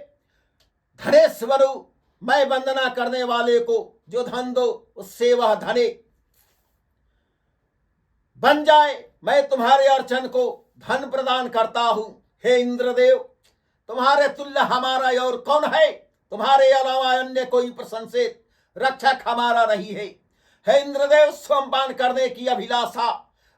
धनेश्वर हूं। मैं वंदना करने वाले को जो धन दो, उससे वह धने बन जाए। मैं तुम्हारे अर्चन को धन प्रदान करता हूं। हे इंद्रदेव, तुम्हारे तुल्य हमारा और कौन है? तुम्हारे अलावा अन्य कोई प्रशंसित रक्षक हमारा नहीं है। हे इंद्रदेव, सोमपान करने की अभिलाषा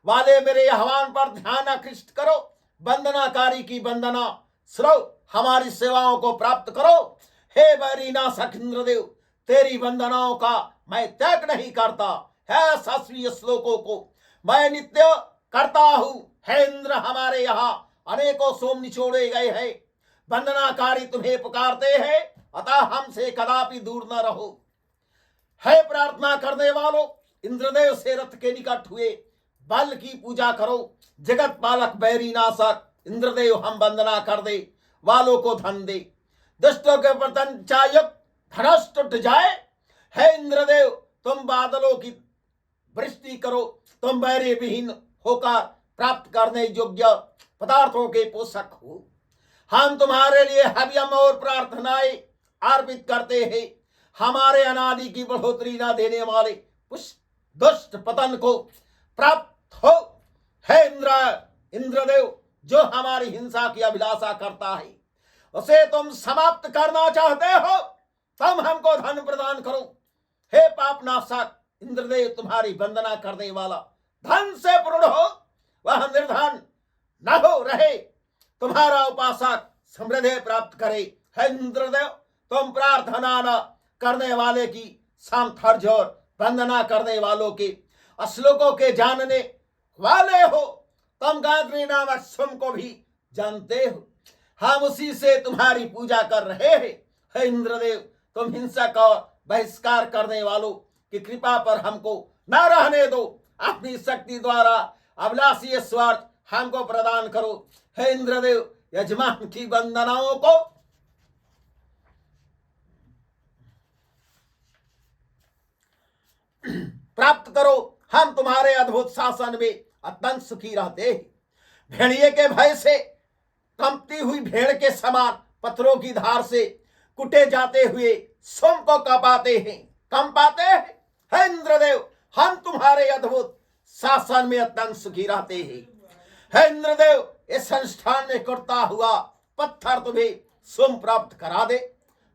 वाले मेरे आह्वान पर ध्यान आकृष्ट करो। वंदनाकारी की वंदना सुनो, हमारी सेवाओं को प्राप्त करो। हे बैरीनाशक इंद्रदेव, तेरी वंदनाओं का मैं त्याग नहीं करता। है शास्त्रीय श्लोकों को मैं नित्य करता हूं। हे इंद्र, हमारे यहाँ अनेकों सोम निचोड़े गए हैं, वंदनाकारी तुम्हें पुकारते हैं, अतः हमसे कदापि दूर न रहो। है प्रार्थना करने वालों, इंद्रदेव से रथ के निकट हुए बल की पूजा करो। जगत पालक बैरीनाशक इंद्रदेव, हम वंदना कर दे वालों को धन दे। दुष्टों के पतन चायुक्त धनुष टूट जाए। हे इंद्रदेव, तुम बादलों की वृष्टि करो। तुम बैरी विहीन होकर प्राप्त करने योग्य पदार्थों के पोषक हो। हम तुम्हारे लिए हव्यम और प्रार्थनाएं अर्पित करते हैं। हमारे अनादि की बढ़ोतरी न देने वाले उस दुष्ट पतन को प्राप्त हो। हे इंद्रदेव, जो हमारी हिंसा की अभिलाषा करता है, उसे तुम समाप्त करना चाहते हो, तुम हमको धन प्रदान करो। हे पापनाशक इंद्रदेव, तुम्हारी वंदना करने वाला धन से पूर्ण हो, वह निर्धन न हो रहे। तुम्हारा उपासक समृद्धि प्राप्त करे। हे इंद्रदेव, तुम प्रार्थना न करने वाले की सामर्थ्य और वंदना करने वालों के श्लोकों के जानने वाले हो। तुम गायत्री नामक सोम को भी जानते हो, हम उसी से तुम्हारी पूजा कर रहे हैं। हे इंद्रदेव, तुम हिंसक और बहिष्कार करने वालों की कृपा पर हमको न रहने दो। अपनी शक्ति द्वारा अभिलाषी स्वार्थ हमको प्रदान करो। हे इंद्रदेव, यजमान की वंदनाओं को प्राप्त करो। हम तुम्हारे अद्भुत शासन में अत्यंत सुखी रहते हैं। भेड़िए के भय से कंपती हुई भेड़ के समान पत्थरों की धार से कुटे जाते हुए सोम को कंपाते हैं। हे इंद्रदेव, हम तुम्हारे अद्भुत शासन में अत्यंत सुखी रहते हैं। हे इंद्रदेव, इस संस्थान में कुटता हुआ पत्थर तुम्हें सोम प्राप्त करा दे।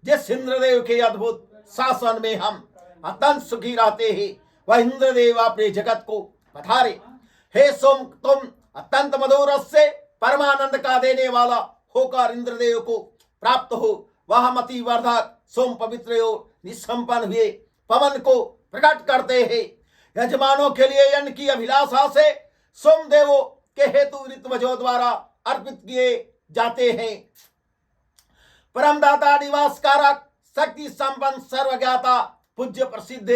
जिस इंद्रदेव के अद्भुत शासन में हम अत्यंत सुखी रहते हैं, वह इंद्रदेव अपने जगत को पधारे। हे सोम, तुम अत्यंत मधुर रस से परमानंद का देने वाला होकर इंद्रदेव को प्राप्त हो। वह मति वर्धक सोम पवित्र और निसंपन्न हुए पवन को प्रकट करते हैं। यजमानों के लिए यज्ञ की अभिलाषा से सोम देवों के हेतु ऋतुवजों द्वारा अर्पित किए जाते हैं। परमदाता, निवास कारक, शक्ति संपन्न, सर्वज्ञाता, पूज्य, प्रसिद्ध,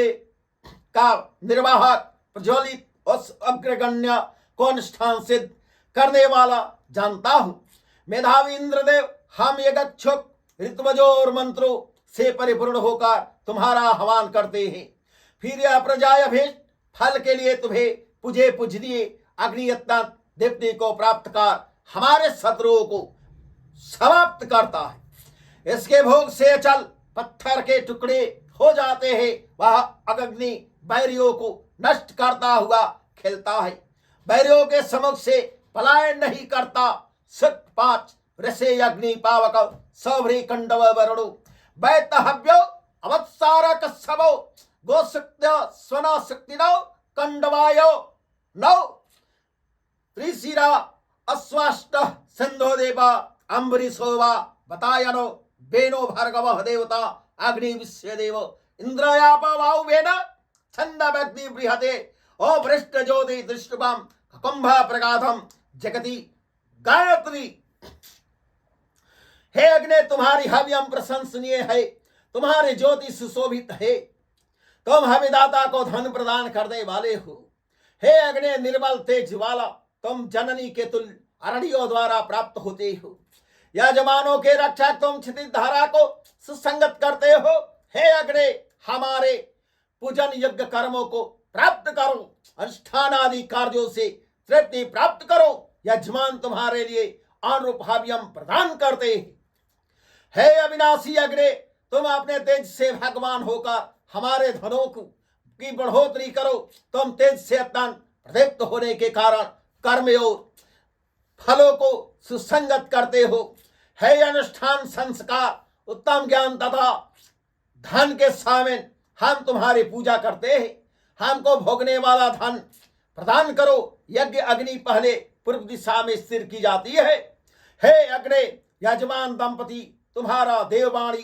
का निर्वाहक प्रज्वलित उस अग्रगण्य को अनुष्ठान सिद्ध करने वाला जानता हूँ। मेधावी इंद्रदेव, हम यज्ञोक्त ऋतुवजों और मंत्रों से परिपूर्ण होकर तुम्हारा आह्वान करते हैं। फिर यह प्रजाभिषेक फल के लिए तुम्हें पूजे पूजनीय अग्नियत्न दीप्ति को प्राप्त कर हमारे शत्रुओं को समाप्त करता है। इसके भोग से अचल पत्थर के टुकड़े हो जाते हैं। वह अग्नि बैरियों को नष्ट करता हुआ खेलता है, बैरियों के सम्मुख से पलायन नहीं करता। सुख 5 रसे अग्नि पावक सौभ्री कंडव वरुणु वैतहव्यो अवत्सारक सबो गोशक्त्य स्वना शक्तिनो कंडवायो नौ त्रिशिरा अस्वाष्ट सिंधो देवा अम्बरीशो वा बतायनो बेनो भार्गव देवता अग्नि विश्वदेव इंद्रयापवाउवेन छंदमग्नि बृहते ओ भ्रष्ट ज्योति दृष्टुपम कुंभ प्रगाधम जगति गायत्री। हे अग्नि, तुम्हारी हव्यम प्रशंसनीय है, तुम्हारी ज्योति सुशोभित है, तुम हविदाता को धन प्रदान करने वाले हो। हे अग्नि निर्मल तेज वाला, तुम जननी के तुल्य अरणियों द्वारा प्राप्त होते हो। यजमानों के रक्षक, तुम क्षितिज धारा को सुसंगत करते हो। हे अग्नि, हमारे पूजन यज्ञ कर्मों को प्राप्त करो, अनुष्ठान आदि कार्यों से तृप्ति प्राप्त करो। यजमान तुम्हारे लिए अनुरूप हव्यम प्रदान करते हैं। हे अविनाशी अग्नि, तुम अपने तेज से भगवान होकर हमारे धनों की बढ़ोतरी करो। तुम तेज से अत्यंत प्रदीप्त होने के कारण कर्म और फलों को सुसंगत करते हो। हे अनुष्ठान संस्कार उत्तम ज्ञान तथा धन के सामने हम तुम्हारी पूजा करते हैं। हमको भोगने वाला धन प्रदान करो। यज्ञ अग्नि पहले पूर्व दिशा में स्थिर की जाती है। हे अग्नि, यजमान दंपति तुम्हारा देववाणी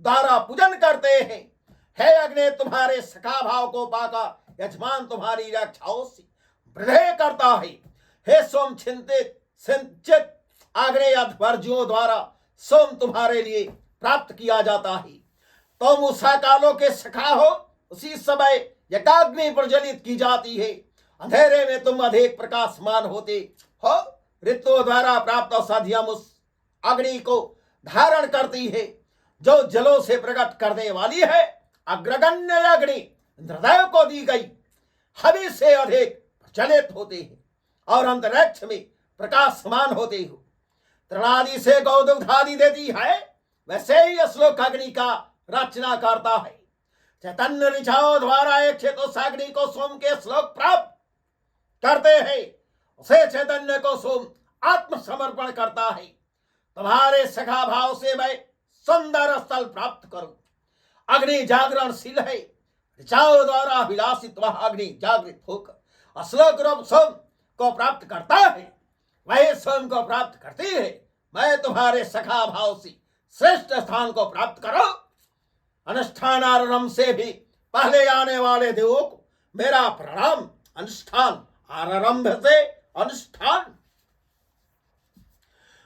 द्वारा पूजन करते हैं। हे अग्नि, तुम्हारे सखा भाव को पाकर यजमान तुम्हारी रक्षाओं से वृद्धि करता है। हे सोम चिंतित संचित अग्नि अध्वर्जियों द्वारा सोम तुम्हारे लिए प्राप्त किया जाता है। तुम उषा कालों के सखा हो, उसी समय यज्ञाग्नि प्रज्वलित की जाती है। अंधेरे में तुम अधिक प्रकाशमान होते हो। ऋतुओं द्वारा प्राप्त औषधियां उस अग्नि को धारण करती है जो जलों से प्रकट करने वाली है। अग्रगण्य अग्नि इंद्रदेव को दी गई हवि से अधिक प्रज्वलित होते हैं और अंतरिक्ष में प्रकाशमान होते हो। तृणादि से गौदुग्ध आदि देती है, वैसे ही यह श्लोक अग्नि का रचना करता है। चैतन्य ऋचाओं द्वारा एक चेतोस अग्नि को सोम के श्लोक प्राप्त करते हैं। उसे चैतन्य को सोम आत्मसमर्पण करता है। तुम्हारे सखा भाव से मैं सुंदर स्थल प्राप्त करूं। अग्नि जागरणशील है, ऋचाओं द्वारा विलासित वह अग्नि जागृत होकर अश्लोक रूप सोम को प्राप्त करता है। वही सोम को प्राप्त करती है। मैं तुम्हारे सखा भाव से श्रेष्ठ स्थान को प्राप्त करो। अनुष्ठान आरंभ से भी पहले आने वाले देवों को मेरा प्रणाम। अनुष्ठान आरंभ से अनुष्ठान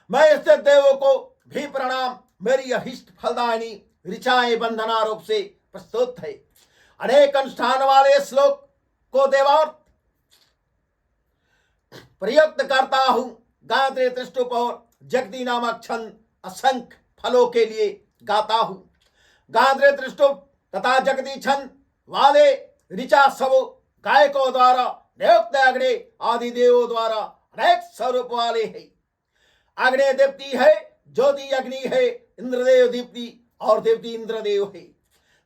मैं स्थित देवों को भी प्रणाम। मेरी अभिष्ट फलदायिनी ऋचाएं बंधना रूप से प्रस्तुत है। अनेक अनुष्ठान वाले श्लोक को देवार्थ प्रयुक्त करता हूं। गायत्री त्रिष्टुप और जगती नामक छंद असंख्य फलों के लिए गाता हूं। गायत्री त्रिष्टुप तथा जगती छंद वाले ऋचा सब गायकों द्वारा नियुक्त अग्नि आदि देवों द्वारा अनेक स्वरूप वाले है। अग्नि दीप्ति है, ज्योति अग्नि है, इंद्रदेव दीप्ति और देवती इंद्रदेव है।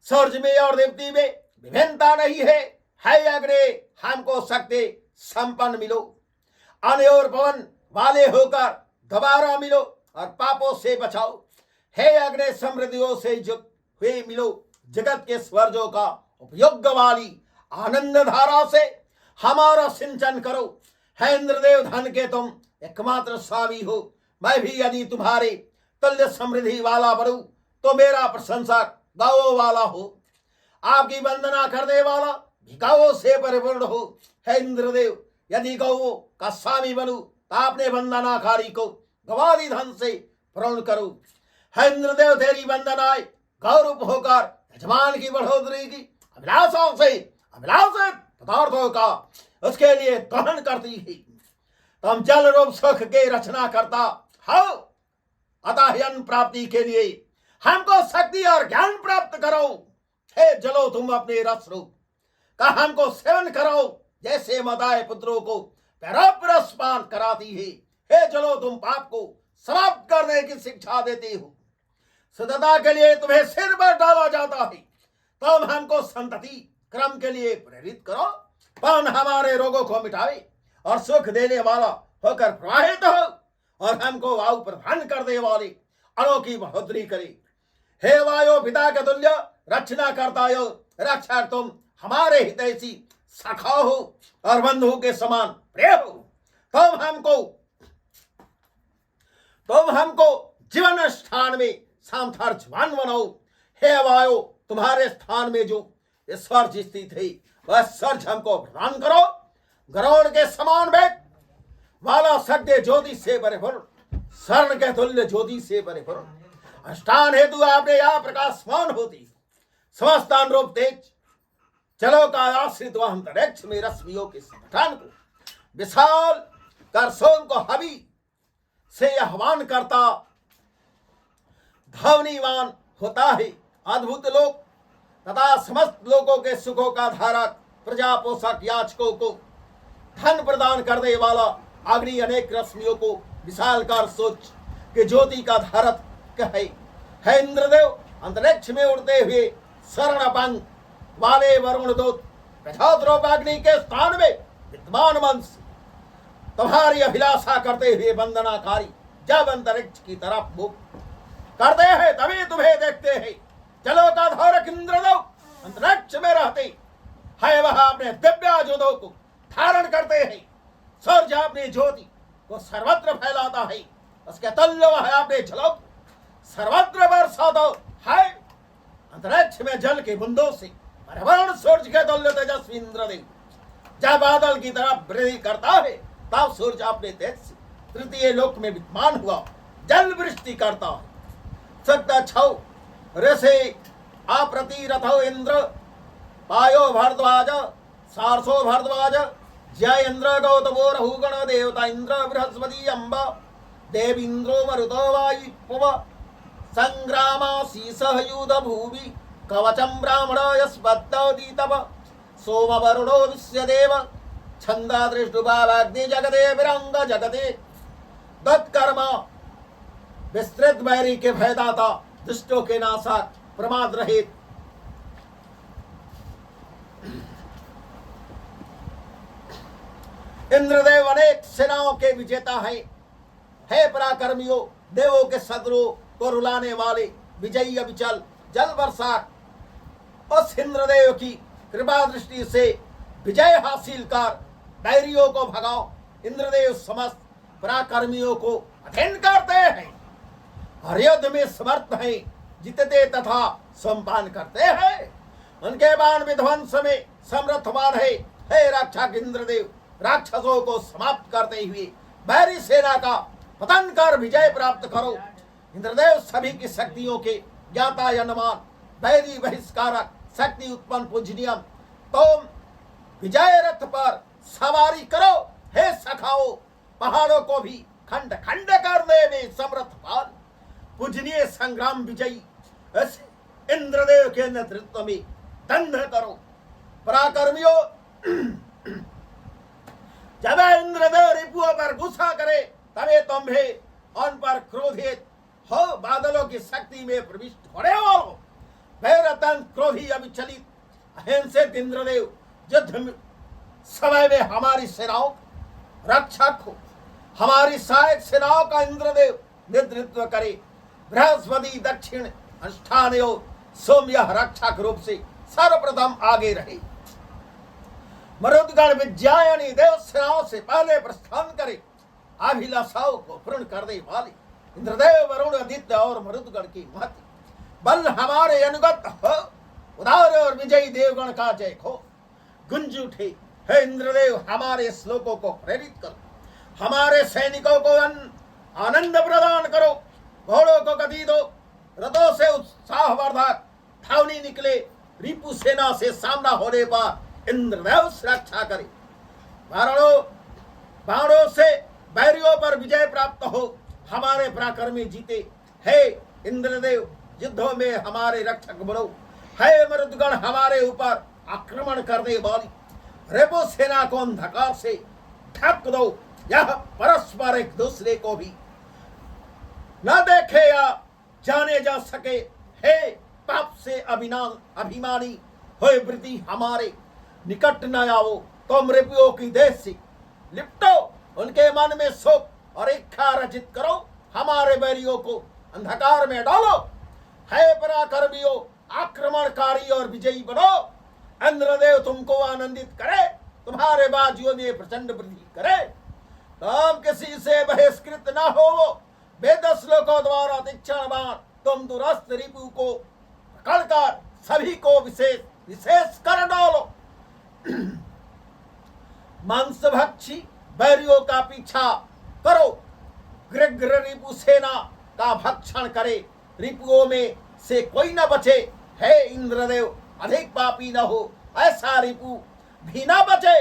सूर्य में और देवती में विभिन्नता नहीं है। अग्नि हमको शक्ति संपन्न मिलो, अन्न और पवन वाले होकर दोबारा मिलो और पापों से बचाओ। हे अग्नि समृद्धियों से युक्त हुए मिलो, जगत के स्वर्गों का उपयोग वाली आनंद धारा से हमारा सिंचन करो। हे इंद्रदेव, धन के तुम एकमात्र स्वामी हो। मैं भी यदि तुम्हारे तुल्य समृद्धि वाला बनूं तो मेरा प्रशंसक गौ वाला हो, आपकी वंदना करने वाला भिखाओं से परिपूर्ण हो। हे इंद्रदेव, यदि गौ का स्वामी बनूं तो आपने वंदनाकारी को गवादी धन से पूर्ण करो। हे इंद्रदेव, तेरी वंदनाएं गौरूप होकर यजमान की बढ़ोतरी की अभिलाषाओं से अभिलाषित पदार्थों का उसके लिए दहन करती है। तुम जल रूप सुख के रचना करता हो, अतः अन्न प्राप्ति के लिए हमको शक्ति और ज्ञान प्राप्त करो। हे जलो, तुम अपने रस रूप का हमको सेवन करो, जैसे मदाए पुत्रों को रस पान कराती है। हे जलो, तुम पाप को समाप्त करने की शिक्षा देते हो। शुद्धता के लिए तुम्हें सिर पर डाला जाता है। तुम हमको संतति क्रम के लिए प्रेरित करो। पान हमारे रोगों को मिटावे और सुख देने वाला होकर प्रवाहित हो और हमको वायु प्रदान करने वाले अणु की बढ़ोतरी करे। हे वायु पिता के तुल्य रचना करता हो, रक्षक तुम हमारे हितैषी सखा हो और बंधु के समान प्रिय हो। तुम हमको जीवन स्थान में सामर्थ्यवान बनाओ। हे वायु, तुम्हारे स्थान में जो स्वर्ग स्थित है वह स्वर्ग हमको प्रदान करो। गरुड़ के समान वेग वाला सत्य ज्योति से परिपूर्ण, स्वर्ण के तुल्य ज्योति से परिपूर्ण अष्टान हेतु आपने यहाँ प्रकाशमान होती समस्त रूप तेज चलो का आश्रित वह अंतरिक्ष में रश्मियों के संगठन को विशाल कर सोम को हवि से आह्वान करता धवनीवान होता है। अद्भुत लोक तथा समस्त लोगों के सुखों का धारक, प्रजा पोषक, याचकों को धन प्रदान करने वाला, अग्नि अनेक रश्मियों को विशालकार सोच के ज्योति का धारक है इंद्रदेव। अंतरिक्ष में उड़ते हुए स्वर्ण पंख वाले वरुण दूत अग्नि के स्थान में विद्वान वंश तुम्हारी अभिलाषा करते हुए वंदनाकारी जब अंतरिक्ष की तरफ मुख करते हैं तभी तुम्हें देखते हैं। चलो का धारक इंद्रदेव अंतरिक्ष में रहते है, वह अपने दिव्य ज्योतों को धारण करते हैं। सूर्य अपनी ज्योति को सर्वत्र फैलाता है, उसके तुल्य वह अपने झलक सर्वत्र बरसाता है। अंतरिक्ष में जल के बूंदों से परिपूर्ण सूर्य के तुल्य तेजस्वी इंद्रदेव जब बादल की तरफ वृद्धि करता है तब सूर्य अपने तेज से तृतीय लोक में विद्यमान हुआ जल वृष्टि करता है। सत्य छौ ऋषि अप्रतिरथो इंद्र पायो भरद्वाज सारसो भरद्वाज जय इंद्र गौतमो रहुगण देवता इंद्र बृहस्पति अम्ब देवीन्द्रो मरुतो वायुपुव संग्रामाशीषः युध भूवि कवचम ब्राह्मण यस्पत्तौदीतव सोम वरुणो विश्वदेव छंदा दृष्टुभावाग्नि जगते विरंग जगते तत्कर्म विस्तृत बैरी के भयदाता दुष्टों के नाशक प्रमाद रहित इंद्रदेव अनेक सेनाओं के विजेता है पराक्रमियों देवों के शत्रु को रुलाने वाले विजयी अविचल जल वर्षा उस इंद्रदेव की कृपा दृष्टि से विजय हासिल कर बैरियों को भगाओ। इंद्रदेव समस्त पराक्रमियों को अधीन करते हैं और युद्ध में समर्थ हैं, जीतते तथा सम्पान करते हैं। उनके बाण विध्वंस में समर्थवान है। हे रक्षक इंद्रदेव, राक्षसों को समाप्त करते हुए बैरी सेना का पतन कर विजय प्राप्त करो। इंद्रदेव सभी की शक्तियों के ज्ञाता यनमान बैरी बहिष्कारक शक्ति उत्पन्न पूजनीयम तुम विजय रथ पर सवारी करो। हे सखाओ, पहाड़ों को भी खंड खंड करने में समर्थ पाल पूजनीय संग्राम विजयी इस इंद्रदेव के नेतृत्व में दंड करो। पराक्रमियों, जब इंद्रदेव रिपुओं पर गुस्सा करे तभी तुम भी उन पर क्रोधित हो। बादलों की शक्ति में प्रविष्ट होने वालों, भैरतन क्रोधी अविचलित अहिंसित इंद्रदेव युद्ध समय में हमारी सेनाओं रक्षक हो। हमारी सहायक सेनाओं का इंद्रदेव नेतृत्व करे। बृहस्पति दक्षिण अनुष्ठान सोम्य रक्षक रूप से सर्वप्रथम आगे रहे। मरुदगण विद्यायनी देव सेनाओं से पहले प्रस्थान करे। अभिलाषाओं को पूर्ण करने वाले इंद्रदेव वरुण आदित्य और मरुदगण की महती बल हमारे अनुगत हो। उदार और विजयी देवगण का जय हो गुंज उठे। हे इंद्रदेव, हमारे श्लोकों को प्रेरित करो, हमारे सैनिकों को आनंद प्रदान करो। घोड़ों को गति दो, रथों से उत्साहवर्धक छावनी निकले। रिपु सेना से सामना होने पर इंद्रदेव सुरक्षा करे। बाणों से बैरियों पर विजय प्राप्त हो, हमारे पराक्रमी जीते। हे इंद्रदेव, युद्धों में हमारे रक्षक बनो। हे मरुदगण, हमारे ऊपर आक्रमण करने वाली रेपो सेना को अंधकार से ढक दो। यह परस्पर एक दूसरे को भी न देखे या जाने जा सके। हे पाप से अभिमानी होए वृद्धि, हमारे निकट न आओ। तुम रिपुओं की देश से लिपटो, उनके मन में शोक और इच्छा रचित करो। हमारे बैरियों को अंधकार में डालो। हे पराक्रमियों, आक्रमणकारी और विजयी बनो। इंद्रदेव तुमको आनंदित करे, तुम्हारे बाजुओं में प्रचंड वृद्धि करे। तुम किसी से बहिष्कृत न हो। वेद श्लोकों द्वारा तीक्ष्ण बाण तुम दुरस्त रिपु को पकड़कर सभी को विशेष कर डालो। मांसभक्षी बैरियों का पीछा करो। गृग्र रिपु सेना का भक्षण करे। रिपुओं में से कोई न बचे। हे इंद्रदेव, अधिक पापी न हो, ऐसा रिपु भी न बचे।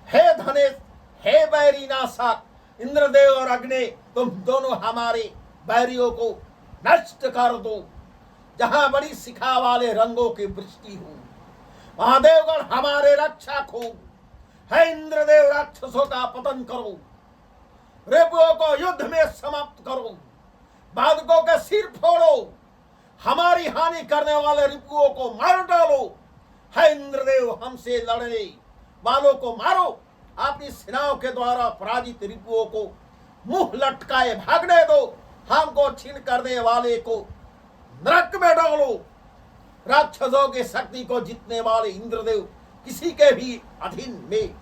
हे धनेश, हे बैरी नाशक, इंद्रदेव और अग्नि, तुम दोनों हमारे बैरियों को नष्ट कर दो। जहां बड़ी शिखा वाले रंगों की वृष्टि हो, वहां देवगण हमारे रक्षक हो। हे इंद्रदेव, राक्षसों का पतन करो। रिपुओं को युद्ध में समाप्त करो। बाधकों के सिर फोड़ो। हमारी हानि करने वाले रिपुओं को मार डालो। हे इंद्रदेव, हमसे लड़ने वालों को मारो। अपनी सेनाओं के द्वारा पराजित रिपुओं को मुंह लटकाए भागने दो। हमको छीन करने वाले को नरक में डालो। राक्षसों की शक्ति को जीतने वाले इंद्रदेव किसी के भी अधीन में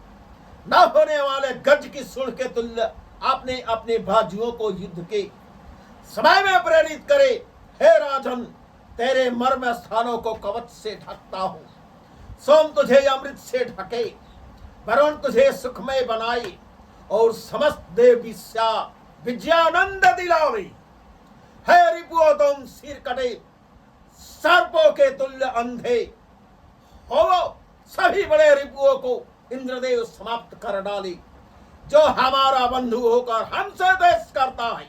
न होने वाले गज की सुर के तुल्य आपने अपने बाजुओं को युद्ध के समय में प्रेरित करे। हे राजन, तेरे मर्म स्थानों को कवच से ढकता हूं। सोम तुझे अमृत से ढके, वरुण तुझे सुखमय बनाए और समस्त देव विजयानंद दिलावे। हे रिपुओं, तुम सिर कटे सर्पों के तुल्य अंधे हो। सभी बड़े रिपुओं को इंद्रदेव समाप्त कर डाले। जो हमारा बंधु होकर हमसे द्वेष करता है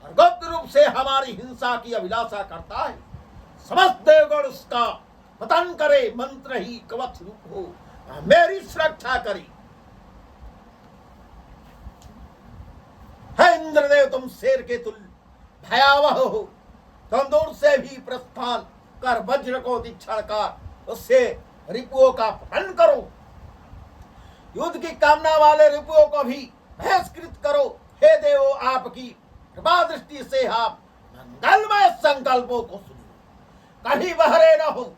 और गुप्त रूप से हमारी हिंसा की अभिलाषा करता है, समस्त देवगण उसका पतन करे। मंत्र ही कवच रूप हो, मेरी सुरक्षा करे। हे इंद्रदेव, तुम शेर के तुल्य भयावह हो। तुम दूर से भी प्रस्थान कर वज्र को तीक्ष्ण कर उससे रिपुओं का पतन करो। युद्ध की कामना वाले रिपुओं को भी बहिष्कृत करो। हे देवो, आपकी कृपा दृष्टि से आप मंगलमय संकल्पों को सुनिए। कभी बहरे न हो।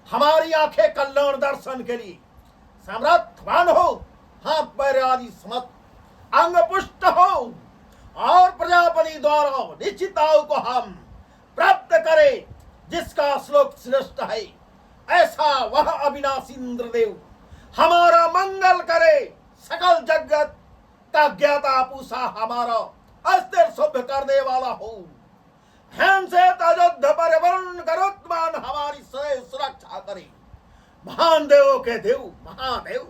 हमारी आंखें कल्याण दर्शन के लिए समर्थवान हो। हाथ पैर आदि समस्त अंग पुष्ट हो और प्रजापति द्वारा निश्चित आयु को हम प्राप्त करें। जिसका श्लोक श्रेष्ठ है, ऐसा वह अविनाशी इंद्रदेव हमारा मंगल करे। सकल जगत का ज्ञाता पूषा हमारा अस्थिर शुभ करने वाला हो। हेम से तजोद्ध परिवर्ण करोत्मान हमारी सदैव सुरक्षा करे। महान देवों के देव महादेव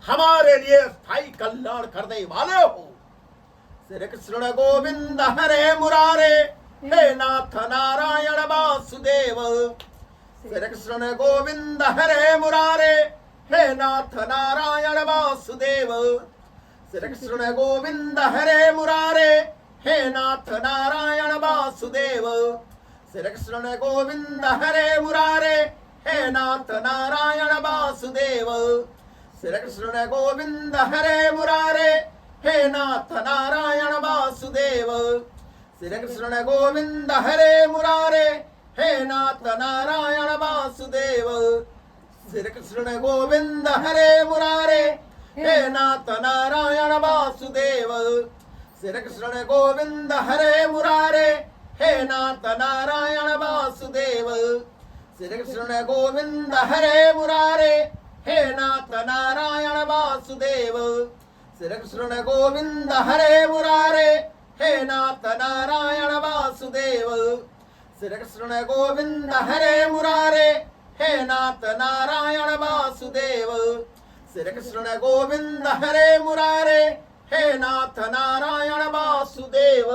हमारे लिए स्थायी कल्याण करने वाले हो। श्री कृष्ण गोविंद हरे मुरारे, हे नाथ नारायण वासुदेव। श्री कृष्ण गोविंद हरे मुरारे, हे नाथ नारायण वासुदेव। श्री कृष्ण गोविंद हरे मुरारे, हे नाथ नारायण वासुदेव। श्री कृष्ण गोविंद हरे मुरारे, हे नाथ नारायण वासुदेव। श्री कृष्ण गोविंद हरे मुरारे, हे नाथ नारायण वासुदेव। श्री कृष्ण गोविंद हरे मुरारे, हे नाथ नारायण वासुदेव। श्री कृष्ण गोविंद हरे मुरारे, हे नाथ नारायण वासुदेव। श्री कृष्ण गोविंद हरे मुरारे, हे नाथ नारायण वासुदेव। श्री कृष्ण गोविंद हरे मुरारे, हे नाथ नारायण वासुदेव। श्री कृष्ण गोविंद हरे मुरारे, हे नाथ नारायण वासुदेव। श्री कृष्ण गोविंद हरे मुरारे, हे नाथ नारायण वासुदेव। श्री कृष्ण गोविंद हरे मुरारे, हे नाथ नारायण वासुदेव।